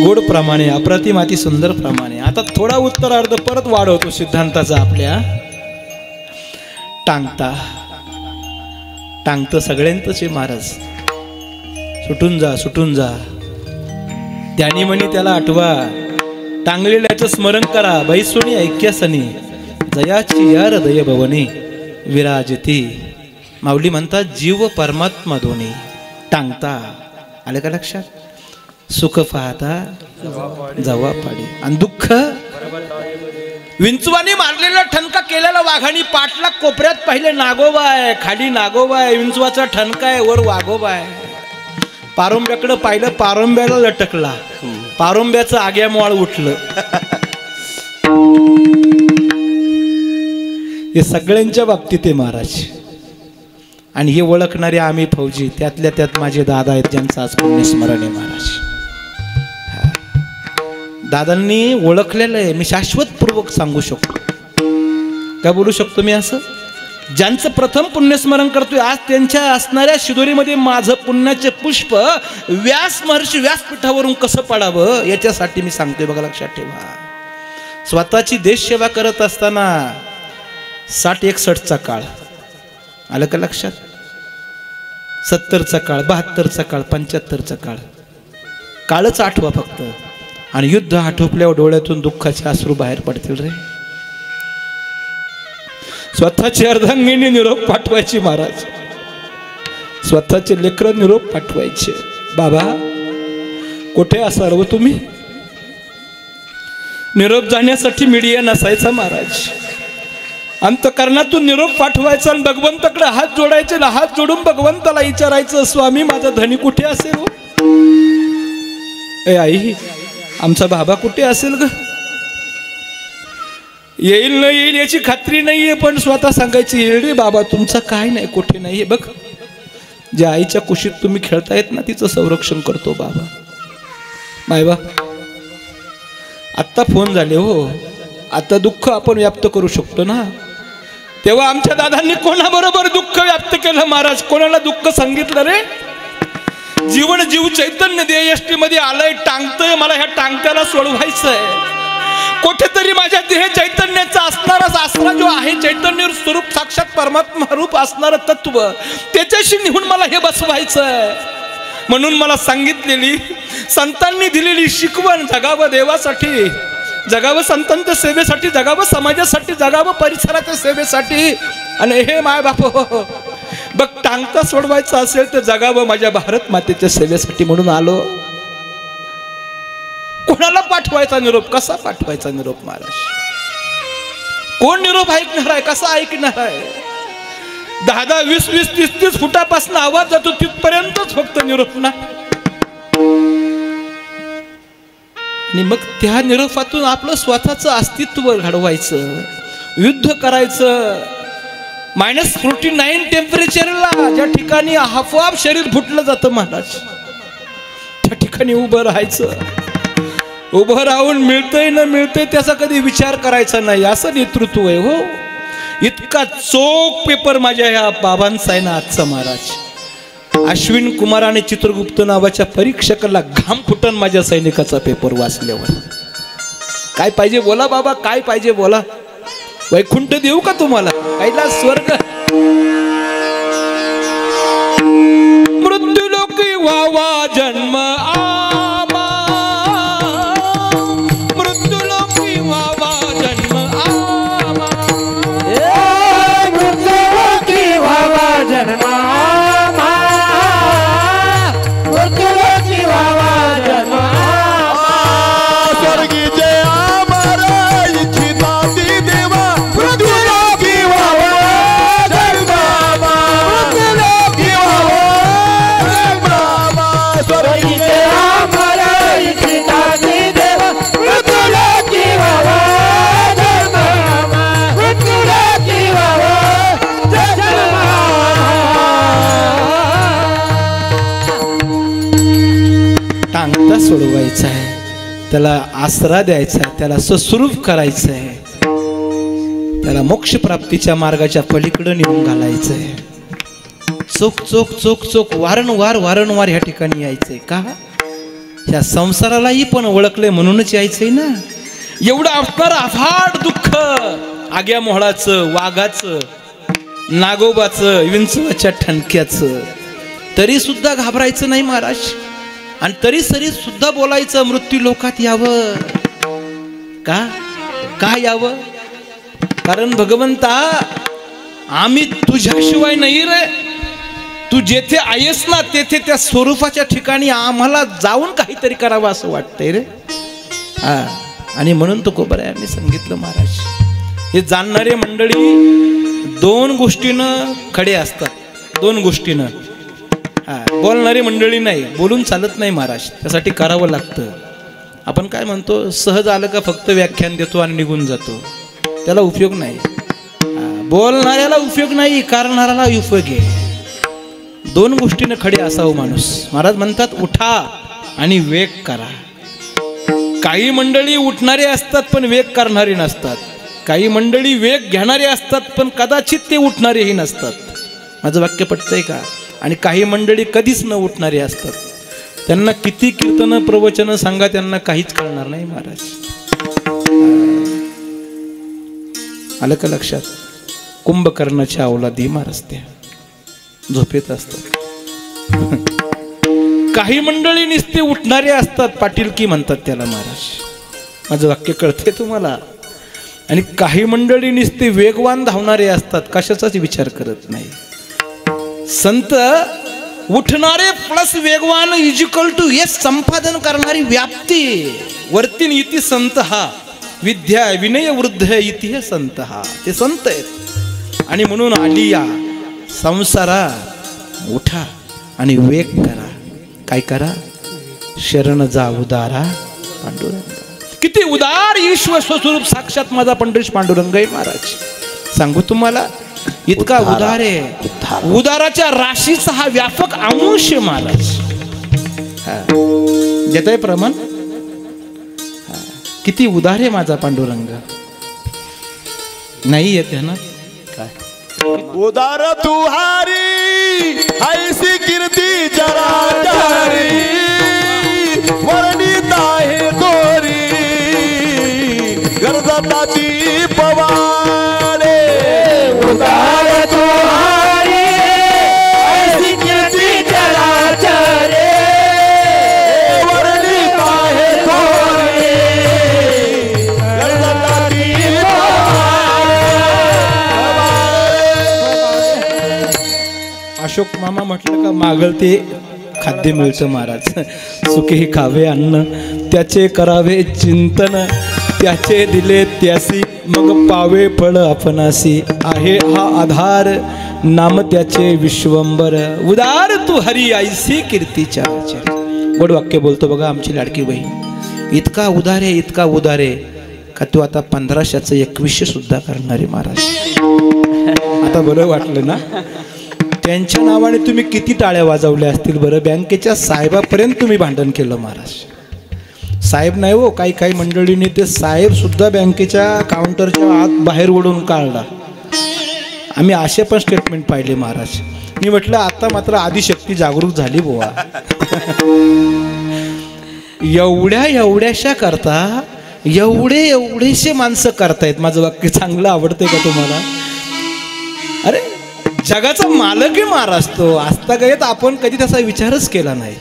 गोड प्रमाणे अप्रतिम अति सुंदर प्रमाणे. आता थोडा उत्तरार्ध परत वाढवतो सिद्धांताचा आपल्या. टांगता टांगत सगळ्यांतच आहे महाराज. सुटून जा सुटून जा त्यानी म्हणी त्याला आठवा. टांगलेल्याचं स्मरण करा बैसोनी ऐक्यासनी जयाची या हृदय भवनी विराजती. माऊली म्हणतात जीव परमात्मा दोन्ही. टांगता आले का लक्षात. सुख पाहता जवा पाडी आणि दुःख विंचवाने मारलेला ठणका केलेला वाघानी पाटला कोपऱ्यात पाहिले नागोबा आहे खाली नागोबा आहे विंचवाचा ठणका आहे वर वाघोबा आहे. पारोंब्याकडे पाहिलं पारोंब्याला लटकला पारोंब्याचं आग्यामोळ उठलं. हे सगळ्यांच्या बाबतीत आहे महाराज. आणि हे ओळखणारे आम्ही फौजी त्यातल्या त्यात माझे दादा आहेत ज्यांचं आज पुण्यस्मरण आहे महाराज. दादांनी ओळखलेलं आहे. मी शाश्वतपूर्वक सांगू शकतो. काय बोलू शकतो मी असं. ज्यांचं प्रथम पुण्यस्मरण करतोय आज त्यांच्या असणाऱ्या शिदोरीमध्ये माझं पुण्याचे पुष्प व्यास महर्षी व्यासपीठावरून कसं पडावं याच्यासाठी मी सांगतोय. बघा लक्षात ठेवा. स्वतःची देशसेवा करत असताना 60-61चा काळ आलं का लक्षात. 70चा काळ 72चा काळ 75चा काळ काळच आठवा फक्त. आणि युद्ध आटोपल्यावर डोळ्यातून दुःखाचे अश्रू बाहेर पडतील रे. स्वतःची अर्धांगिनी निरोप पाठवायची महाराज. स्वतःचे लेकर निरोप पाठवायचे. बाबा कुठे असाल व तुम्ही. निरोप जाण्यासाठी मीडिया नसायचा महाराज. अंतकरणातून निरोप पाठवायचा आणि भगवंताकडे हात जोडायचे. हात जोडून भगवंताला विचारायचं स्वामी माझा धनी कुठे असेल. ए आई आमचा बाबा कुठे असेल ग. येईल न येईल याची खात्री नाहीये पण स्वतः सांगायची येईल रे बाबा तुमचा काय नाही कुठे नाहीये. बघ ज्या आईच्या कुशीत तुम्ही खेळतायत ना तिचं संरक्षण करतो बाबा. मायबा आत्ता फोन झाले हो. आता दुःख आपण व्याप्त करू शकतो ना. तेव्हा आमच्या दादांनी कोणाबरोबर दुःख व्याप्त केलं महाराज. कोणाला दुःख सांगितलं रे. जीवन जीव चैतन्य देयष्टी मध्ये आलंय टांगतय. मला ह्या टांगत्याला सोडवायचंय. कुठेतरी माझ्या देह चैतन्याचा असणारा सासरा जो आहे चैतन्य स्वरूप साक्षात परमात्मा रूप असणारं तत्व त्याच्याशी निघून मला हे बसवायचंय. म्हणून मला सांगितलेली संतांनी दिलेली शिकवण जगावं देवासाठी जगावं संतांच्या सेवेसाठी जगावं समाजासाठी जगावं परिसराच्या सेवेसाठी. आणि हे माय बाप बघ टांगता सोडवायचं असेल तर जगावं माझ्या भारत मातेच्या सेवेसाठी म्हणून आलो. कोणाला पाठवायचा निरोप कसा पाठवायचा निरोप महाराज. कोण निरोप ऐकणार आहे कसा ऐकणार आहे. 10-10 20-20 30-30 फुटापासून आवाज जातो तिथपर्यंतच फक्त निरोप ना. आणि मग त्या निरोपातून आपलं स्वतःचं अस्तित्व घडवायचं. युद्ध करायचं. -49 टेम्परेचरला ज्या ठिकाणी आपोआप शरीर फुटलं जातं महाराज त्या ठिकाणी उभं राहायचं. उभं राहून मिळतंय न मिळतंय त्याचा कधी विचार करायचा नाही असं नेतृत्व आहे हो. इतका चोख पेपर माझ्या ह्या बाबांचा आहे ना आजचा महाराज. अश्विन कुमार आणि चित्रगुप्त नावाच्या परीक्षकाला घाम फुटन माझ्या सैनिकाचा पेपर वाचल्यावर. काय पाहिजे बोला बाबा काय पाहिजे बोला. वैकुंठ देऊ का तुम्हाला कैलास स्वर्ग. मृत्यूलोकी व्हावा जन्म आमा. मृत्यूलोकी व्हावा जन्म आमा. मुद्दा सोडवायचा आहे, त्याला आसरा द्यायचा आहे, त्याला सस्वरूप करायचं आहे, त्याला मोक्ष प्राप्तीच्या मार्गाच्या पलीकडे नेऊन घालायचं आहे. चोख चोख चोख चोख वारंवार वारंवार ह्या ठिकाणी यायचंय. का? ह्या संसारालाही पण ओळखले म्हणूनच यायचंय ना. एवढं असणार अफाट दुःख, आग्या मोहळाचं, वाघाचं, नागोबाचं, विंचवाच्या ठणक्याचं, तरी सुद्धा घाबरायचं नाही महाराज. आणि तरी सुद्धा बोलायचं मृत्यू लोकात यावं. का? का यावं? कारण भगवंता आम्ही तुझ्याशिवाय नाही रे. तू जेथे आहेस ना तेथे त्या स्वरूपाच्या ठिकाणी आम्हाला जाऊन काहीतरी करावं असं वाटतंय रे. हा, आणि म्हणून तुकोबरायांनी सांगितलं महाराज, हे जाणणारे मंडळी दोन गोष्टीनं खडे असतात. दोन गोष्टीनं. हा, बोलणारी मंडळी नाही, बोलून चालत नाही महाराज, त्यासाठी करावं लागतं. आपण काय म्हणतो, सहज आलं का फक्त व्याख्यान देतो आणि निघून जातो, त्याला उपयोग नाही. बोलणाऱ्याला उपयोग नाही, करणाऱ्याला उपयोग आहे. दोन गोष्टीने खडे असावं माणूस. महाराज म्हणतात उठा आणि वेग करा. काही मंडळी उठणारे असतात पण वेग करणारे नसतात. काही मंडळी वेग घेणारे असतात पण कदाचित ते उठणारेही नसतात. माझं वाक्य पटतंय का? आणि काही मंडळी कधीच न उठणारे असतात. त्यांना किती कीर्तन प्रवचन सांगा, त्यांना काहीच कळणार नाही महाराज. आलं का लक्षात? कुंभकर्णाच्या अवलादी महाराज त्या झोपेत असतात. काही मंडळी नुसते उठणारे असतात, पाटीलकी म्हणतात त्याला महाराज. माझं वाक्य कळते तुम्हाला? आणि काही मंडळी नुसते वेगवान धावणारे असतात, कशाचाच विचार करत नाही. संत उठणारे प्लस वेगवान इजिकल टू हे संपादन करणारी व्याप्ती. वर्तीन इति संत हा, विद्या विनय वृद्ध इति हे संत हा. ते संत आहेत. आणि म्हणून आली या संसारा उठा आणि वेग करा. काय करा? शरण जा उदारा पांडुरंग. किती उदार ईश्वर स्वस्वरूप साक्षात माझा पंढरीश पांडुरंग आहे महाराज. सांगू तुम्हाला, इतका उदार आहे. उदाराच्या राशीचा हा व्यापक अंश महाराज. देत आहे प्रमाण. किती उदार आहे माझा पांडुरंग. नाही येते ना काय? उदार तुहारी ऐसी कीर्ती चराचरी, वर्णित आहे दोरी गरजताची पवारे. उदार तुहारी ऐसी कीर्ती चराचरी, वर्णित आहे दोरी गरजताची अशोक मामा म्हटलं का मागल ते खाद्य मिळतं महाराज. सुखे खावे अन्न, त्याचे करावे चिंतन, त्याचे दिले त्यासी मग पावे फळ आपणासी. आहे हा आधार नाम त्याचे विश्वंबर, उदार तू हरी ऐसी कीर्तीच्या. गोड वाक्य बोलतो बघा आमची लाडकी बहीण. इतका उदार आहे, इतका उदार आहे का तू आता 1500चं 2100 सुद्धा करणारे महाराज. आता बरं वाटलं ना? त्यांच्या नावाने तुम्ही किती टाळ्या वाजवल्या असतील बरं. बँकेच्या साहेबापर्यंत तुम्ही भांडण केलं महाराज. साहेब नाही हो, काही काही मंडळींनी ते साहेब सुद्धा बँकेच्या काउंटरच्या आत बाहेर ओढून काढला. आम्ही असे पण स्टेटमेंट पाहिले महाराज. मी म्हटलं आता मात्र आदिशक्ती जागरूक झाली बुवा. एवढ्याशा करता एवढेसे माणसं करतायत. माझं वाक्य चांगलं आवडतंय का तुम्हाला? अरे जगाचा मालक आहे महाराज तो. आजता गयत आपण कधी त्याचा विचारच केला नाही.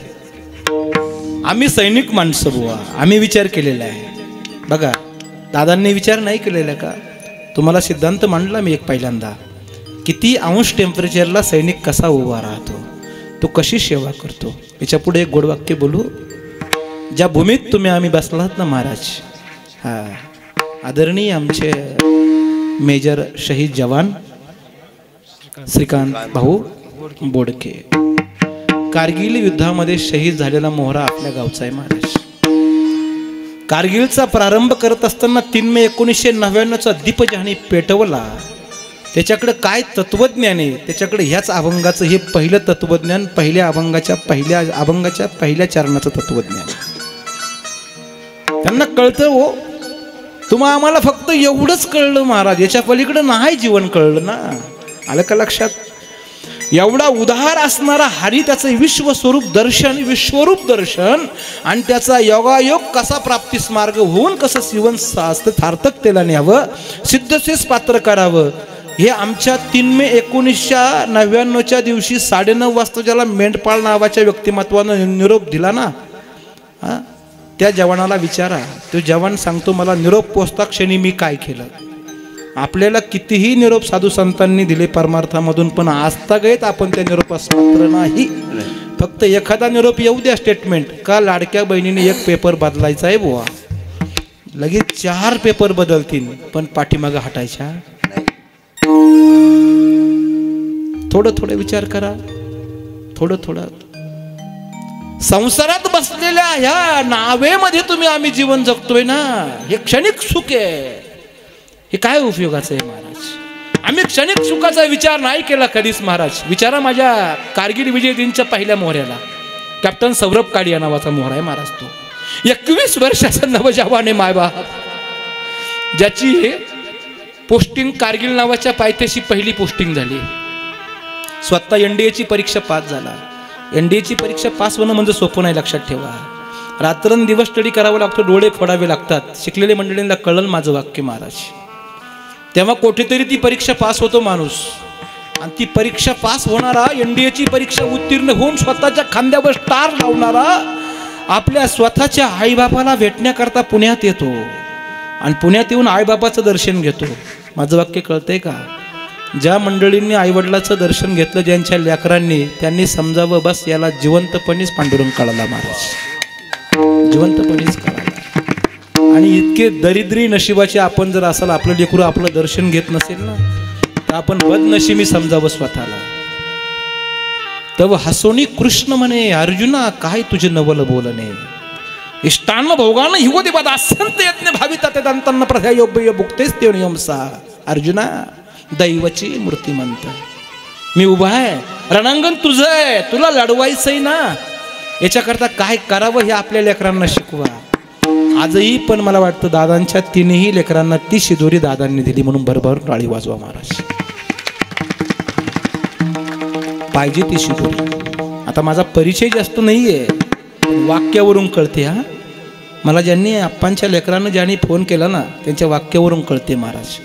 आम्ही सैनिक माणसं बुवा, आम्ही विचार केलेला आहे. बघा दादांनी विचार नाही केलेला का? तुम्हाला सिद्धांत मांडला मी एक पहिल्यांदा. किती अंश टेम्परेचरला सैनिक कसा उभा राहतो, तो कशी सेवा करतो. याच्या पुढे एक गोड वाक्य बोलू. ज्या भूमीत तुम्ही आम्ही बसलात ना महाराज, हा आदरणीय आमचे मेजर शहीद जवान श्रीकांत भाऊ बोडके, कारगिल युद्धामध्ये शहीद झालेला मोहरा आपल्या गावचा आहे महाराज. कारगिलचा प्रारंभ करत असताना 3 मे 1999चा दीप ज्याने पेटवला, त्याच्याकडे काय तत्वज्ञान आहे, त्याच्याकडे ह्याच अभंगाचं हे पहिलं तत्वज्ञान, पहिल्या अभंगाच्या पहिल्या चरणाचं तत्वज्ञान. त्यांना कळतं हो, तुम्हा आम्हाला फक्त एवढंच कळलं महाराज, याच्या पलीकडे नाही जीवन कळलं ना. आलं का लक्षात? एवढा उदार असणारा हरी, त्याचं विश्वस्वरूप दर्शन, विश्वरूप दर्शन आणि त्याचा योगायोग कसा प्राप्तीस मार्ग होऊन कसं जीवन सार्थकतेला न्यावं, सिद्धतेस पात्र करावं, हे आमच्या 3 मे 1999च्या दिवशी 9:30 वाजता ज्याला मेंढपाळ नावाच्या व्यक्तिमत्वानं निरोप दिला ना, त्या जवानाला विचारा. तो जवान सांगतो, मला निरोप पोचता क्षणी मी काय केलं. आपल्याला कितीही निरोप साधू संतांनी दिले परमार्थामधून, पण आजतागत आपण त्या निरोपास पात्र नाही. फक्त एखादा निरोप येऊ द्या, स्टेटमेंट का लाडक्या बहिणीने 1 पेपर बदलायचा आहे बुवा, लगेच 4 पेपर बदलतील, पण पाठीमागं हटायच्या. थोडं थोडं विचार करा, थोडं थोडं. संसारात बसलेल्या ह्या नावेमध्ये तुम्ही आम्ही जीवन जगतोय ना, हे क्षणिक सुख आहे. हे काय उपयोगाचं आहे महाराज? आम्ही क्षणिक सुखाचा विचार नाही केला कधीच महाराज. विचारा माझ्या कारगिल विजय दिनच्या पहिल्या मोहऱ्याला कॅप्टन सौरभ काडिया नावाचा मोहरा आहे महाराज. तो 21 वर्षाचा नवजवान आहे मायबाप, ज्याची पोस्टिंग कारगिल नावाच्या पायथ्याशी पहिली पोस्टिंग झाली. स्वतः NDAची परीक्षा पास झाला. NDAची परीक्षा पास होणं म्हणजे सोपं नाही, लक्षात ठेवा. रात्रंदिवस स्टडी करावं लागतो, डोळे फोडावे लागतात. शिकलेल्या मंडळींना कळलं माझं वाक्य महाराज. तेव्हा कुठेतरी ती परीक्षा पास होतो माणूस, आणि ती परीक्षा पास होणारा, NDAची परीक्षा उत्तीर्ण होऊन स्वतःच्या खांद्यावर स्टार लावणारा आपल्या स्वतःच्या आईबापाला भेटण्याकरता पुण्यात येतो, आणि पुण्यात येऊन आईबापाचं दर्शन घेतो. माझं वाक्य कळतंय का? ज्या मंडळींनी आईवडिलाचं दर्शन घेतलं, ज्यांच्या लेकरांनी, त्यांनी समजावं बस याला जिवंतपणीच पांडुरंग कळाला महाराज, जिवंतपणीच कळाला. आणि इतके दरिद्री नशिबाचे आपण जर असाल, आपलं लेकरू आपलं दर्शन घेत नसेल ना, तर आपण बदनशिबी समजावं स्वतःला. तव हसोनी कृष्ण म्हणे, अर्जुना काय तुझे नवल बोलणे, इष्टान्न भोगानं हिवोदे बद असंत यज्ञ भाविता ते दंतांना प्रथा योग्य भुक्तेच ते नियमसा. अर्जुना दैवाची मूर्तिमंत, मी उभा आहे, रणांगण तुझं आहे, तुला लढवायचंय ना, याच्याकरता काय करावं हे आपल्या लेकरांना शिकवा. आजही पण मला वाटतं दादांच्या 3ही लेकरांना ती शिदोरी दादांनी दिली, म्हणून भरभर टाळी वाजवा महाराज. पाहिजे ती शिदोरी. आता माझा परिचय जास्त नाहीये, वाक्यावरून कळते. हा, मला ज्यांनी आप्पांच्या लेकरांना ज्यांनी फोन केला ना, त्यांच्या वाक्यावरून कळते महाराज.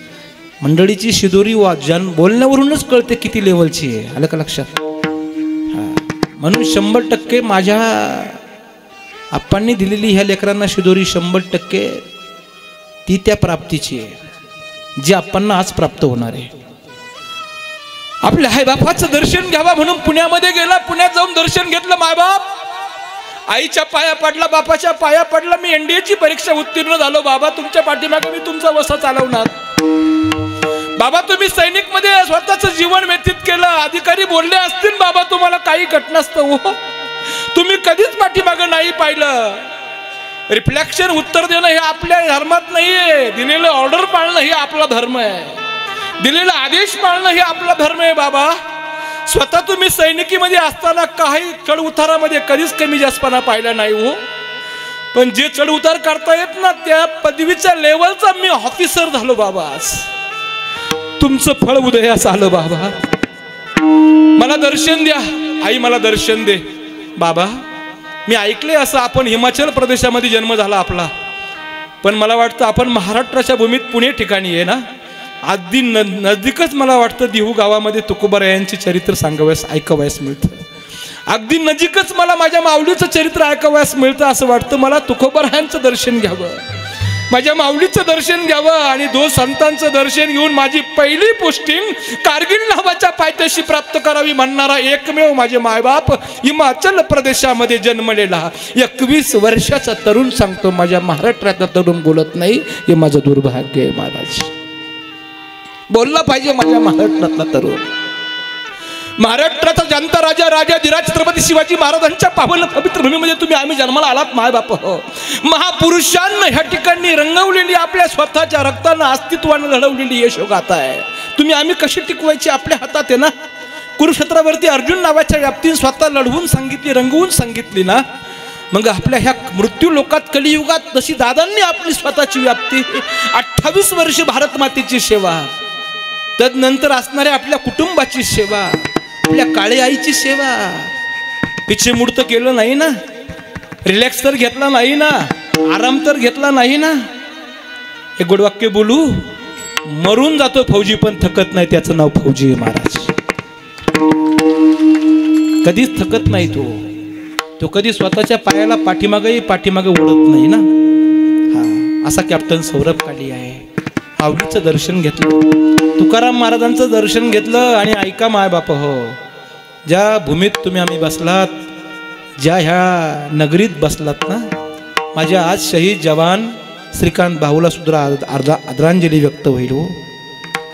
मंडळीची शिदोरी बोलण्यावरूनच कळते किती लेवलची आहे. आलं का लक्षात? म्हणून 100% माझ्या आप्पांनी दिलेली ह्या लेकरांना शिदोरी 100% ती त्या प्राप्तीची आहे, जी आप्पांना आज प्राप्त होणार आहे. आपल्या आईबापाचं दर्शन घ्यावा म्हणून पुण्यामध्ये गेला. पुण्यात जाऊन दर्शन घेतलं. मायबाप आईच्या पाया पडला, बापाच्या पाया पडला. मी NDAची परीक्षा उत्तीर्ण झालो. बाबा तुमच्या पाठीमागे मी तुमचा वसा चालवणार. बाबा तुम्ही सैनिक मध्ये स्वतःचं जीवन व्यतीत केलं. अधिकारी बोलले असतील बाबा तुम्हाला काही घटनास्थळ हो, तुम्ही कधीच पाठीमागं नाही पाहिलं. रिफ्लेक्शन उत्तर देणं हे आपल्या धर्मात नाहीये. दिलेलं ऑर्डर पाळणं हे आपला धर्म आहे. दिलेला आदेश पाळणं हे आपला धर्म आहे. बाबा स्वतः तुम्ही सैनिकीमध्ये असताना काही चढ उतारामध्ये कधीच कमी जास्तपणा पाहिला नाही हो. पण जे चढ उतार करता येत ना, त्या पदवीच्या लेवलचा मी ऑफिसर झालो. बाबा तुमचं फळ उदयास आलं. बाबा मला दर्शन द्या. आई मला दर्शन दे. बाबा मी ऐकले असं आपण हिमाचल प्रदेशामध्ये जन्म झाला आपला, पण मला वाटतं आपण महाराष्ट्राच्या भूमीत पुणे ठिकाणी आहे ना. अगदी नजदीकच मला वाटतं देहू गावामध्ये तुकोबारायांचे चरित्र सांगावयास ऐकावयास मिळतं. अगदी नजीकच मला माझ्या माऊलीचं चरित्र ऐकावयास मिळतं. असं वाटतं मला तुकोबारायांचं दर्शन घ्यावं, माझ्या माऊलीचं दर्शन घ्यावं आणि 2 संतांचं दर्शन घेऊन माझी पहिली पोस्टिंग कारगिल नावाच्या पायथ्याशी प्राप्त करावी म्हणणारा एकमेव माझे मायबाप हिमाचल प्रदेशामध्ये जन्मलेला 21 वर्षाचा तरुण सांगतो. माझ्या महाराष्ट्रातला तरुण बोलत नाही, हे माझं दुर्भाग्य आहे महाराज. बोलला पाहिजे माझ्या महाराष्ट्रातला तरुण. महाराष्ट्राचा जनता राजा राजाधिराज छत्रपती शिवाजी महाराजांच्या पावन पवित्र भूमीमध्ये तुम्ही आम्ही जन्माला आलात मायबाप हो. महापुरुषांना ह्या ठिकाणी रंगवलेली, आपल्या स्वतःच्या रक्तानं अस्तित्वानं लढवलेली यशोगाथा आहे. तुम्ही आम्ही कशी टिकवायची आपल्या हातात आहे ना. कुरुक्षेत्रावरती अर्जुन नावाच्या व्याप्तीने स्वतः लढवून सांगितली, रंगवून सांगितली ना. मग आपल्या ह्या मृत्यू लोकात कलियुगात जशी दादांनी आपली स्वतःची व्याप्ती 28 वर्ष भारत मातेची सेवा, तदनंतर असणाऱ्या आपल्या कुटुंबाची सेवा, आपल्या काळे आईची सेवा, पिछे मुडत केलं नाही ना, रिलॅक्स तर घेतला नाही ना, आराम तर घेतला नाही ना. एक गोड वाक्य बोलू, मरून जातो फौजी पण थकत नाही, त्याचं नाव फौजी आहे महाराज. कधीच थकत नाही तो कधी स्वतःच्या पायाला पाठीमागे ओढत नाही ना. हा असा कॅप्टन सौरभ काली आहे. माऊलीचं दर्शन घेतलं, तुकाराम महाराजांचं दर्शन घेतलं. आणि ऐका माय बाप हो, ज्या भूमीत तुम्ही आम्ही बसलात, ज्या ह्या नगरीत बसलात ना, माझ्या आज शहीद जवान श्रीकांत भाऊला सुद्धा आदरांजली व्यक्त होईल हो.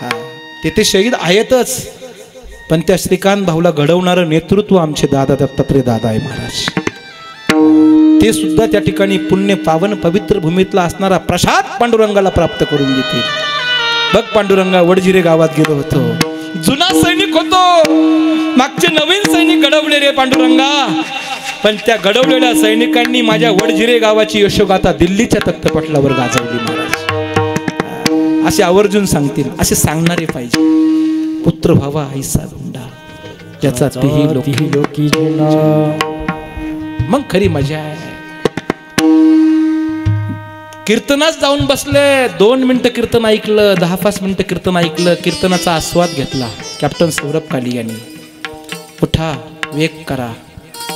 हा तेथे शहीद आहेतच, पण त्या श्रीकांत भाऊला घडवणारं नेतृत्व आमचे दादा दत्तात्रय दादा आहे महाराज. ते सुद्धा त्या ठिकाणी पुण्य पावन पवित्र भूमीतला असणारा प्रसाद पांडुरंगाला प्राप्त करून देतील. बघ पांडुरंगा, वडजिरे गावात गेलो होतो, जुना सैनिक होतो, मागचे नवीन सैनिक घडवले रे पांडुरंगा. पण त्या घडवलेल्या सैनिकांनी माझ्या वडजिरे गावाची यशोगाथा दिल्लीच्या तख्तपटलावर गाजवली महाराज. असे आवर्जून सांगतील, असे सांगणारे पाहिजे. पुत्र भावा ऐसा हुंडा, ज्याचा तेही लोकी जुना, मग खरी मजा आहे. कीर्तनात जाऊन बसले, 2 मिनिटं कीर्तन ऐकलं, 10-5 मिनिटं कीर्तन ऐकलं, कीर्तनाचा आस्वाद घेतला कॅप्टन सौरभ काली यांनी. उठा, वेग करा,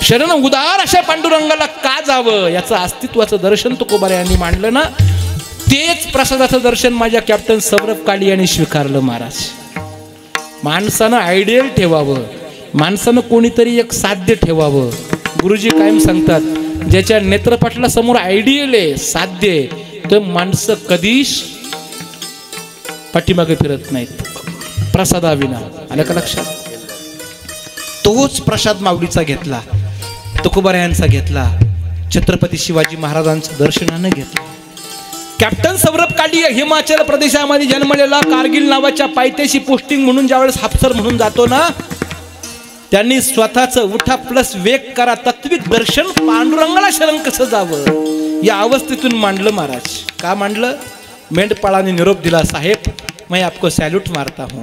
शरण उदार अशा पांडुरंगाला का जावं, याचं अस्तित्वाचं दर्शन तुकोबारा यांनी मांडलं ना. तेच प्रसादाचं दर्शन माझ्या कॅप्टन सौरभ काली यांनी स्वीकारलं महाराज. माणसानं आयडियल ठेवावं, माणसानं कोणीतरी एक साध्य ठेवावं. गुरुजी कायम सांगतात, ज्याच्या नेत्रपटला समोर आयडियल आहे, साध्य आहे, तर माणसं कधीच पाठीमागे फिरत नाहीत प्रसादाविना. आलं का लक्षात? तोच प्रसाद माऊलीचा घेतला, तुकोबारा यांचा घेतला, छत्रपती शिवाजी महाराजांचं दर्शनानं घेतलं. कॅप्टन सौरभ काली हिमाचल प्रदेशामध्ये जन्मलेला, कारगिल नावाच्या पायथ्याशी पोस्टिंग म्हणून ज्यावेळेस हापसर म्हणून जातो ना, त्यांनी स्वतःचं उठा प्लस वेग करा तत्विक दर्शन पांडुरंगाला शरण कसं जावं या अवस्थेतून मांडलं महाराज. का मांडलं? मेंढपाळाने निरोप दिला, साहेब मैं आपको सॅल्यूट मारता हूँ.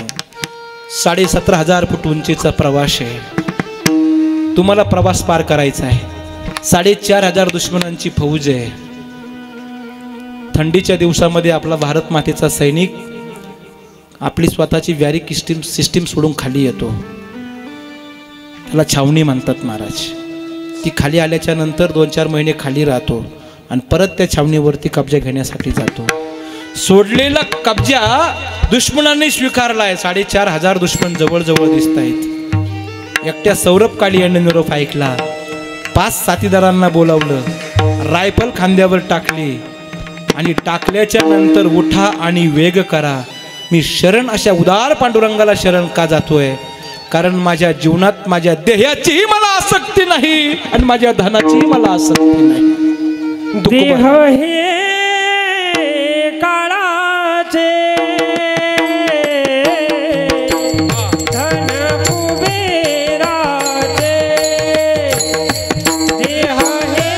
17,500 फूट उंचीचा प्रवास आहे, तुम्हाला प्रवास पार करायचा आहे. 4,500 दुश्मनांची फौज आहे. थंडीच्या दिवसामध्ये आपला भारत मातेचा सैनिक आपली स्वतःची व्यारिक सिस्टीम सोडून खाली येतो. त्याला छावणी म्हणतात महाराज. ती खाली आल्याच्या नंतर 2-4 महिने खाली राहतो आणि परत त्या छावणीवरती कब्जा घेण्यासाठी जातो. सोडलेला कब्जा दुश्मनांनी स्वीकारलाय. 4,500 दुश्मन जवळजवळ दिसत आहेत. एकट्या सौरभ काली यांनी निरोप ऐकला, 5 साथीदारांना बोलावलं, रायफल खांद्यावर टाकली आणि टाकल्याच्या नंतर उठा आणि वेग करा. मी शरण अशा उदार पांडुरंगाला शरण का जातोय? कारण माझ्या जीवनात माझ्या देहाचीही मला आसक्ती नाही आणि माझ्या धनाचीही मला आसक्ती नाही. देह हे काळाचे, धन कुबेराचे. देह हे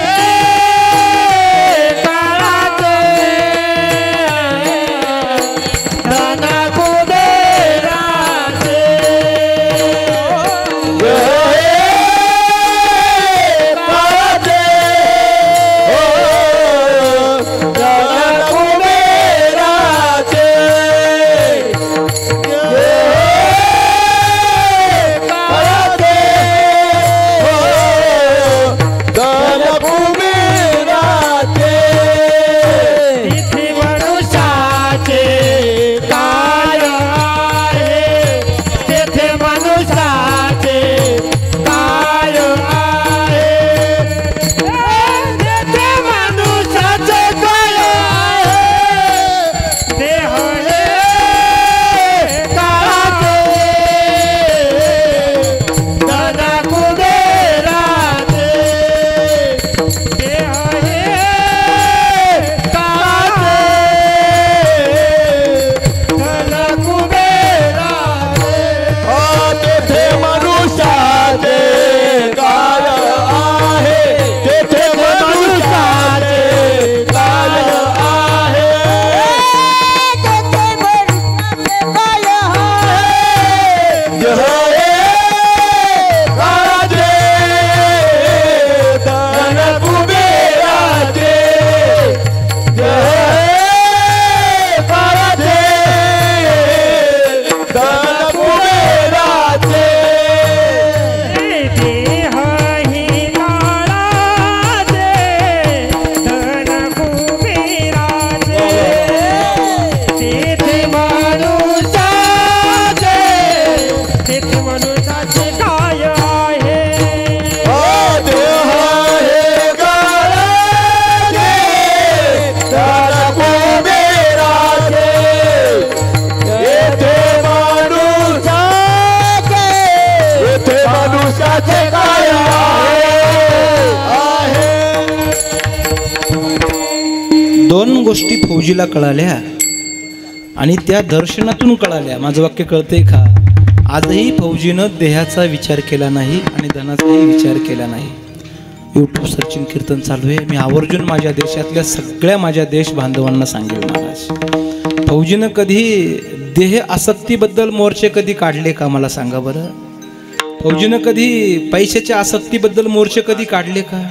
काळाचे, धन कुबेराचे. मनुष्याचे काय आहे देह हे काळाचे तर कुबेराचे येथे मनुष्याचे काय आहे दोन गोष्टी फौजीला कळाल्या आणि त्या दर्शनातून कळाल्या. माझं वाक्य कळतंय का? आजही फौजीनं देहाचा विचार केला नाही आणि धनाचाही विचार केला नाही. यूट्यूब सर्चिंग कीर्तन चालू आहे. मी आवर्जून माझ्या देशातल्या सगळ्या माझ्या देश बांधवांना सांगेल, महाराज फौजीनं कधी देह आसक्तीबद्दल मोर्चे कधी काढले का? मला सांगा बरं. फौजीनं कधी पैशाच्या आसक्तीबद्दल मोर्चे कधी काढले का?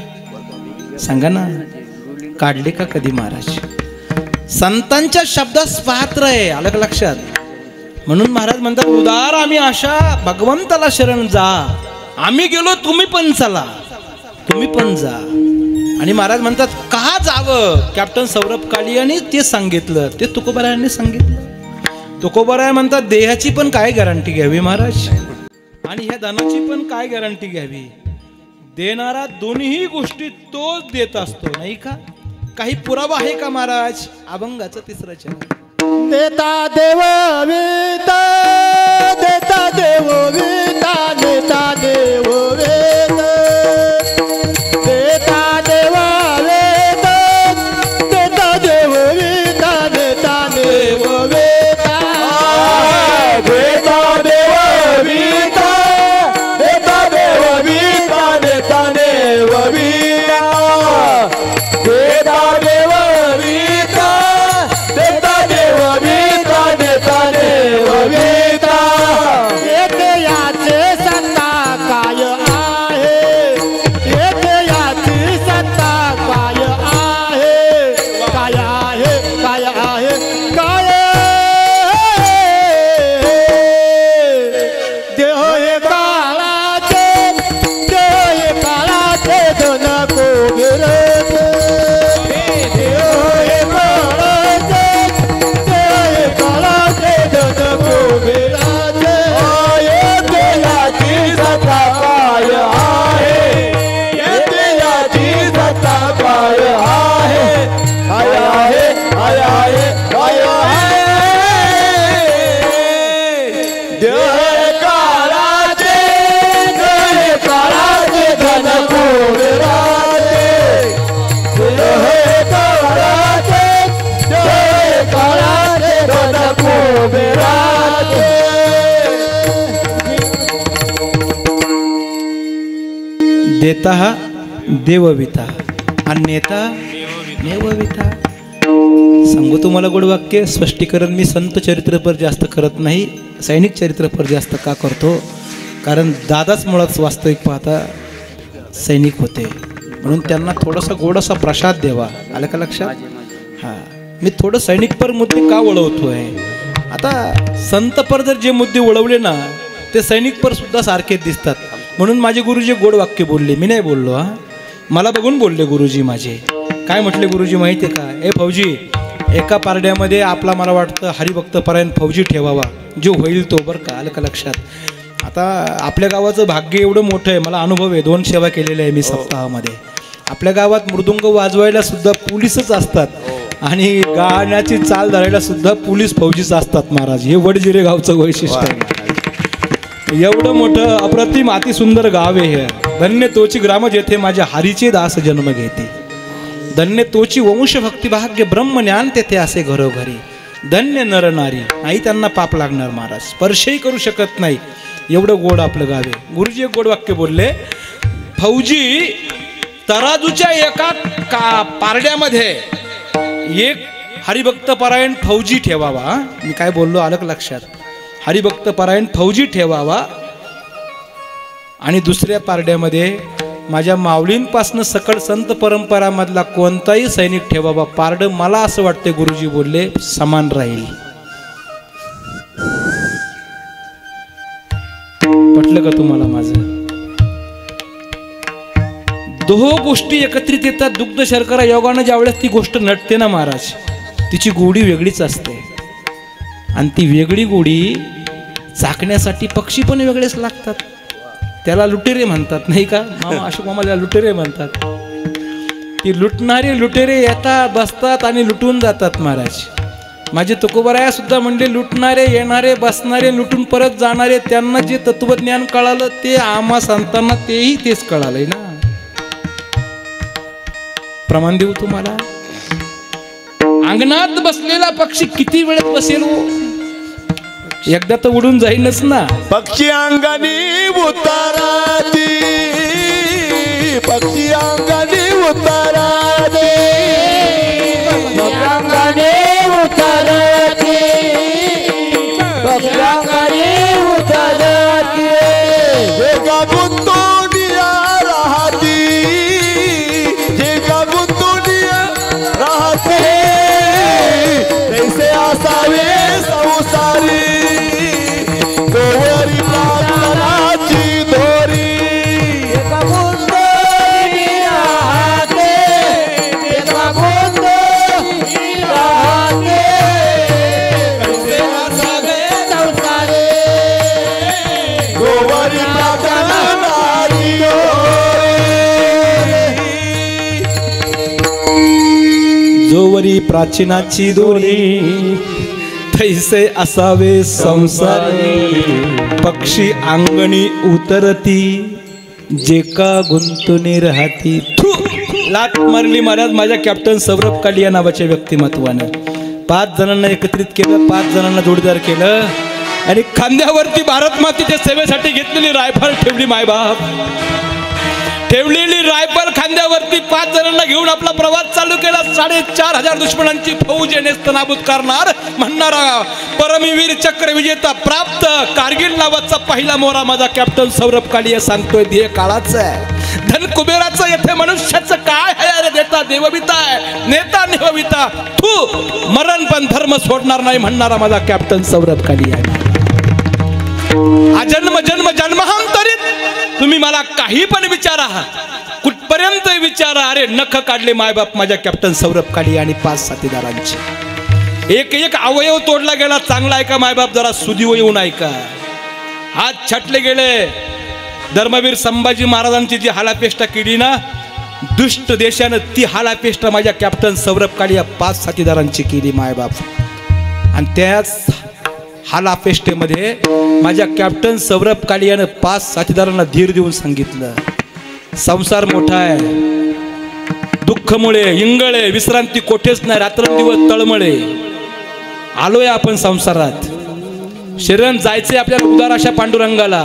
सांगा ना, काढले का कधी महाराज? संतांच्या शब्दास पात्र आहे, आलं का लक्षात? म्हणून महाराज म्हणतात उदार आम्ही आशा भगवंताला शरण जा. आम्ही गेलो तुम्ही पण चला, तुम्ही पण जा. आणि महाराज म्हणतात का जावं? कॅप्टन सौरभ काळी यांनी ते सांगितलं, ते तुकोबारायांनी सांगितलं. तुकोबाराय म्हणतात देहाची पण काय गॅरंटी घ्यावी महाराज, आणि ह्या धनाची पण काय गॅरंटी घ्यावी? देणारा दोन्ही गोष्टी तोच देत असतो, नाही का? काही पुरावा आहे का महाराज? अभंगाचं तिसरं चरण. देता देव वेता, देता देव वेता, देता देव वेता, देता देव वेता, देता देव वेता, देता देव वेता, देता देव वेता, देता देव वेता, देता देव वेता, देता देव वेता, देता देव वेता, देता देव वेता. येथे याचे सत्ता काय आहे, येथे याची सत्ता काय आहे, काय आहे, काय आहे, काय देह हे काळाचे, देह हे काळाचे धन कोगेरचे, देह हे काळाचे, देह हे काळाचे धन कोगेरचे. येथे याची सत्ता काय आहे, येथे याची सत्ता काय आहे, काय आहे, काय आहे, काय आहे. देह हे काळाचे, देह हे काळाचे धन कोगेरचे, देह हे काळाचे, देह हे काळाचे धन कोगेरचे. देता देवविता आणि नेता नेवविता. सांगू तुम्हाला गोड वाक्य स्पष्टीकरण. मी संत चरित्र पर जास्त करत नाही, सैनिक चरित्र पर जास्त का करतो? कारण दादाच मुळात वास्तविक पाहता सैनिक होते, म्हणून त्यांना थोडासा गोडासा प्रसाद द्यावा, आलं का लक्षात? हां, मी थोडं सैनिक पर मुद्दे का वळवतोय? आता संत पर जर जे मुद्दे वळवले ना ते सैनिक पर सुद्धा सारखेच दिसतात. म्हणून माझे गुरुजी गोड वाक्य बोलले, मी नाही बोललो. हा, मला बघून बोलले गुरुजी माझे. काय म्हटले गुरुजी माहिती आहे का? ए फौजी, एका पारड्यामध्ये आपला मला वाटतं हरिभक्त परायण फौजी ठेवावा, जो होईल तो, बरं का? आलं का लक्षात? आता आपल्या गावाचं भाग्य एवढं मोठं आहे, मला अनुभव आहे, 2 सेवा केलेल्या आहे मी सप्ताहामध्ये. आपल्या गावात मृदुंग वाजवायला सुद्धा पोलीसच असतात आणि गाण्याची चाल धरायला सुद्धा पोलीस फौजीच असतात महाराज. हे वडजिरे गावचं वैशिष्ट्य आहे. एवढं मोठं अप्रतिम अतिसुंदर गाव आहे हे. धन्य तोची ग्राम जेथे माझ्या हरीचे दास जन्म घेते, धन्य तोची वंश भक्तिभाग्य ब्रह्मज्ञान तेथे असे घरोघरी. धन्य नर नारी, नाही त्यांना पाप लागणार महाराज, स्पर्शही करू शकत नाही, एवढं गोड आपलं गाव आहे. गुरुजी एक गोड वाक्य बोलले, फौजी तराजूच्या एका पारड्यामध्ये एक हरिभक्त परायण फौजी ठेवावा. मी काय बोललो आलं का लक्षात? हरिभक्त परायण फौजी ठेवावा आणि दुसऱ्या पारड्यामध्ये माझ्या माऊलींपासनं सकळ संत परंपरामधला कोणताही सैनिक ठेवावा. पारड मला असं वाटते गुरुजी बोलले समान राहील. पटलं का तुम्हाला माझं? दोहो गोष्टी एकत्रित येतात. दुग्ध शर्करा योगानं ज्यावेळेस ती गोष्ट नटते ना महाराज, तिची गोडी वेगळीच असते. आणि ती वेगळी गोडी चाकण्यासाठी पक्षी पण वेगळेच लागतात. त्याला लुटेरे म्हणतात नाही का मामा, अशोक मामाला लुटेरे म्हणतात. ती लुटणारे लुटेरे येतात बसतात आणि लुटून जातात महाराज. माझे तुकोबराया सुद्धा म्हणले लुटणारे येणारे बसणारे लुटून परत जाणारे, त्यांना जे तत्वज्ञान कळालं ते आम्हा संतांना तेही तेच कळालंय ना. प्रमाण देऊ तुम्हाला. अंगणात बसलेला पक्षी किती वेळेत बसेल हो? एकदा तर उडून जाईनच ना. पक्षी अंगानी उताराती, पक्षी अंगानी उताराती, अंगाने उतरते, अंगाने उतरते, एका गुंतोनिया राहती, एका गुंतोनिया राहते, तैसे असावे संसारी गोवरी प्रार्थनाची दोरी. एका बुंदोनी राहते, एका बुंदोनी राहते, कैसे असावे संसारे, गोवरी प्रार्थनाची दोरी. जोवरी प्राचीनाची दोरी तैसे असावे संसारी. पक्षी अंगणी उतरती जे का गुंतुनी राहती. थू! लात मारली महाराज माझ्या कॅप्टन सौरभ कालिया नावाच्या व्यक्तिमत्वानं. 5 जणांना एकत्रित केलं, 5 जणांना जोडीदार केलं आणि खांद्यावरती भारत मातेच्या सेवेसाठी घेतलेली रायफल ठेवली. मायबाप ठेवलेली रायफल खांद्यावरती 5 जणांना घेऊन आपला प्रवास चालू केला. 4,500 दुश्मनांची फौज नेस्तनाबूत करणार म्हणणारा परमवीर चक्र विजेता प्राप्त कारगिल नावाचा पहिला मोरा माझा कॅप्टन सौरभ कालिया सांगतोय. ध्येय काळाचं आहे, धन कुबेराचं, येथे मनुष्याचं काय आहे अरे देता देवविता आहे, नेता नेहविता. तू मरण पण धर्म सोडणार नाही म्हणणारा माझा कॅप्टन सौरभ कालिया आहे. अजन्म जन्म जन्मांतरित तुम्ही मला काही पण विचारा, कुठपर्यंत विचारा. अरे नख काढले मायबाप माझ्या कॅप्टन सौरभ कालिया आणि 5 साथीदारांचे. एक एक अवयव तोडला गेला. चांगला ऐका मायबाप, जरा सुदीव येऊन ऐका. हात छाटले गेले. धर्मवीर संभाजी महाराजांची जी हालापेष्टा केली ना दुष्ट देशानं, ती हालापेष्टा माझ्या कॅप्टन सौरभ कालिया 5 साथीदारांची केली मायबाप. आणि त्याच हालापेष्टेमध्ये माझ्या कॅप्टन सौरभ कालियानं 5 साथीदारांना धीर देऊन सांगितलं, संसार मोठा आहे, दुःखमुळे इंगळे विश्रांती कोठेच नाही, रात्रंदिवस तळमळे. आलोय आपण संसारात, शरण जायचे आपल्याला उदार अशा पांडुरंगाला.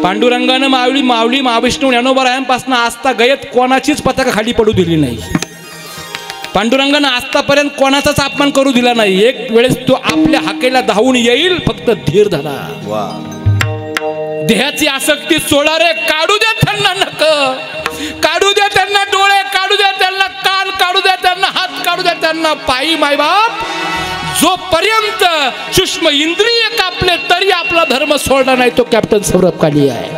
पांडुरंगानं मावळी मावली महाविष्णू ज्ञानोबरायांपासून आस्था गयत कोणाचीच पताका खाली पडू दिली नाही. पांडुरंगानं आजतापर्यंत कोणाचाच अपमान करू दिला नाही. एक वेळेस तो आपल्या हाकेला धावून येईल, फक्त धीर धरा. देहाची आसक्ती सोडा रे, काढू द्या त्यांना नख, काढू द्या त्यांना डोळे, काढू द्या त्यांना कान, काढू द्या त्यांना हात, काढू द्या त्यांना पायी. मायबाप जोपर्यंत सूक्ष्म इंद्रिय कापले तरी आपला धर्म सोडला नाही तो कॅप्टन सौरभ कालिया आहे.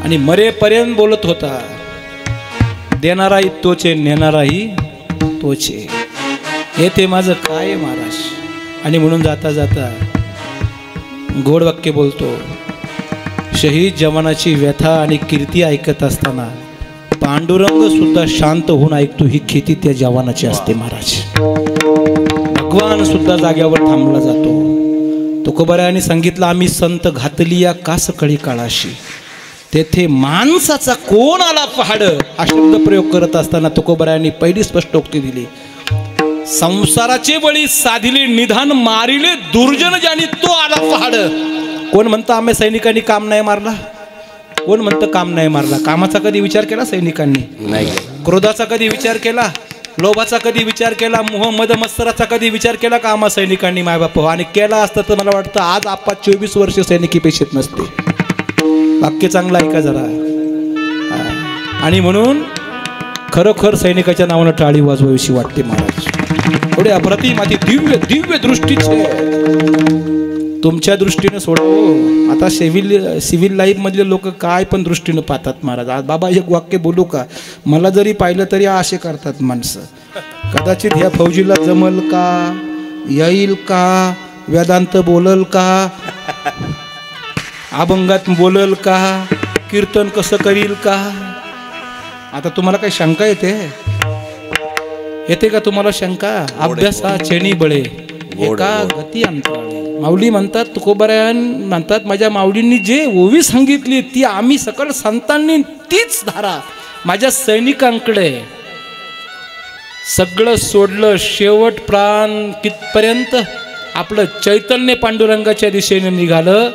आणि मरेपर्यंत बोलत होता, देणाराही तोचे नेणाराही तोचे. हे ते माझं काय आहे महाराज. आणि म्हणून जाता जाता गोड वाक्य बोलतो. शहीद जवानाची व्यथा आणि कीर्ती ऐकत असताना पांडुरंग सुद्धा शांत होऊन ऐकतो. ही खेती त्या जवानाची असते महाराज. भगवान सुद्धा जाग्यावर थांबला जातो. तुकोबरायांनी सांगितलं, आम्ही संत घातली या कास कळी काळाशी, तेथे माणसाचा कोण आला पहाड. हा शब्द प्रयोग करत असताना तुकोबरायांनी पहिली स्पष्टोक्ती दिली, संसाराचे बळी साधिले निधान मारिले दुर्जन ज्यानी तो आला पहाड. कोण म्हणतं आम्ही सैनिकांनी काम नाही मारला, कोण म्हणतं काम नाही मारला. कामाचा कधी विचार केला सैनिकांनी? नाही. क्रोधाचा कधी विचार केला? लोभाचा कधी विचार केला? मोह मद मत्सराचा कधी विचार केला का आम्हा सैनिकांनी मायबाप? आणि केला असता तर मला वाटतं आज आपण 24 वर्ष सैनिकी पेशीत नसते. वाक्य चांगलं ऐका जरा. आणि म्हणून खरोखर सैनिकाच्या नावानं टाळी वाजवावीशी वाटते महाराज. थोडे अप्रतिम अति दिव्य दिव्य दृष्टीचे तुमच्या दृष्टीने सोडावं. आता सिव्हिल लाईफ मधले लोक काय पण दृष्टीनं पाहतात महाराज. आज बाबा एक वाक्य बोलू का, मला जरी पाहिलं तरी असे करतात माणसं. कदाचित ह्या फौजीला जमल का, येईल का, वेदांत बोलल का, अभंगात बोलल का, कीर्तन कसं करील का. आता तुम्हाला काही शंका येते का तुम्हाला शंका. अभ्यासा चेणी बळे एका गती अंतराळे. माऊली म्हणतात, तुकोबारायण म्हणतात, माझ्या माऊलींनी जे ओवी सांगितली ती आम्ही सकल संतांनी तीच धारा माझ्या सैनिकांकडे. सगळं सोडलं, शेवट प्राण कितपर्यंत आपलं चैतन्य पांडुरंगाच्या दिशेने निघालं,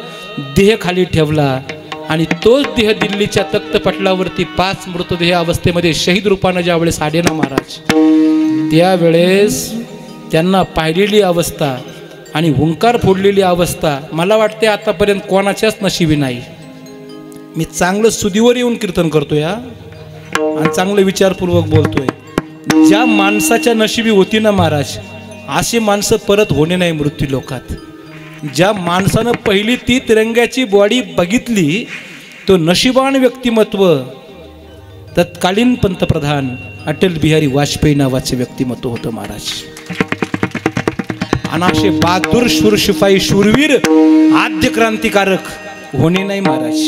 देह खाली ठेवला आणि तोच देह दिल्लीच्या तख्तपटलावरती 5 मृतदेह अवस्थेमध्ये शहीद रूपानं ज्यावेळेस आले ना महाराज, त्यावेळेस त्यांना पाहिलेली अवस्था आणि हुंकार फोडलेली अवस्था मला वाटते आतापर्यंत कोणाच्याच नशिबी नाही. मी चांगलं सुदीवर येऊन कीर्तन करतोय आणि चांगलं विचारपूर्वक बोलतोय. ज्या माणसाच्या नशिबी होती ना महाराज, अशी माणसं परत होणे नाही मृत्यू लोकात. ज्या माणसानं पहिली ती तिरंग्याची बॉडी बघितली, तो नशिबान व्यक्तिमत्व तत्कालीन पंतप्रधान अटल बिहारी वाजपेयी नावाचे व्यक्तिमत्व होतं महाराज. आणि असे बहादूर शूरशिपाई शूरवीर आद्य क्रांतिकारक होणे नाही महाराज.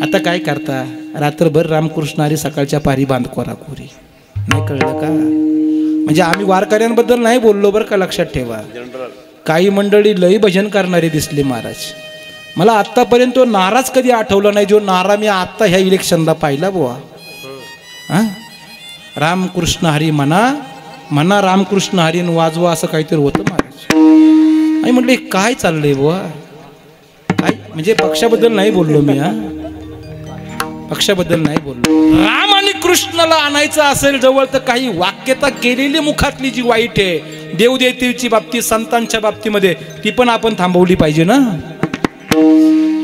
आता काय करता, रात्रभर रामकृष्ण हरी, सकाळच्या पारी बांधकोराखोरी. नाही कळलं का. म्हणजे आम्ही वारकऱ्यांबद्दल नाही बोललो बरं का, लक्षात ठेवा. काही मंडळी लई भजन करणारे दिसले महाराज. मला आत्तापर्यंत तो नाराज कधी आठवला नाही जो नारा मी आत्ता ह्या इलेक्शनला पाहिला बुवा. रामकृष्ण हरी म्हणा रामकृष्ण हरीन वाजवा असं काहीतरी होतं महाराज. आणि म्हटलं काय चाललंय बुवा, काय म्हणजे पक्षाबद्दल नाही बोललो मी, पक्षाबद्दल नाही बोललो. राम आणि कृष्णाला आणायचं असेल जवळ तर काही वाक्यता केलेली मुखातली जी वाईट आहे देवदेवतेची बाबतीत, संतांच्या बाबतीमध्ये, ती पण आपण थांबवली पाहिजे ना.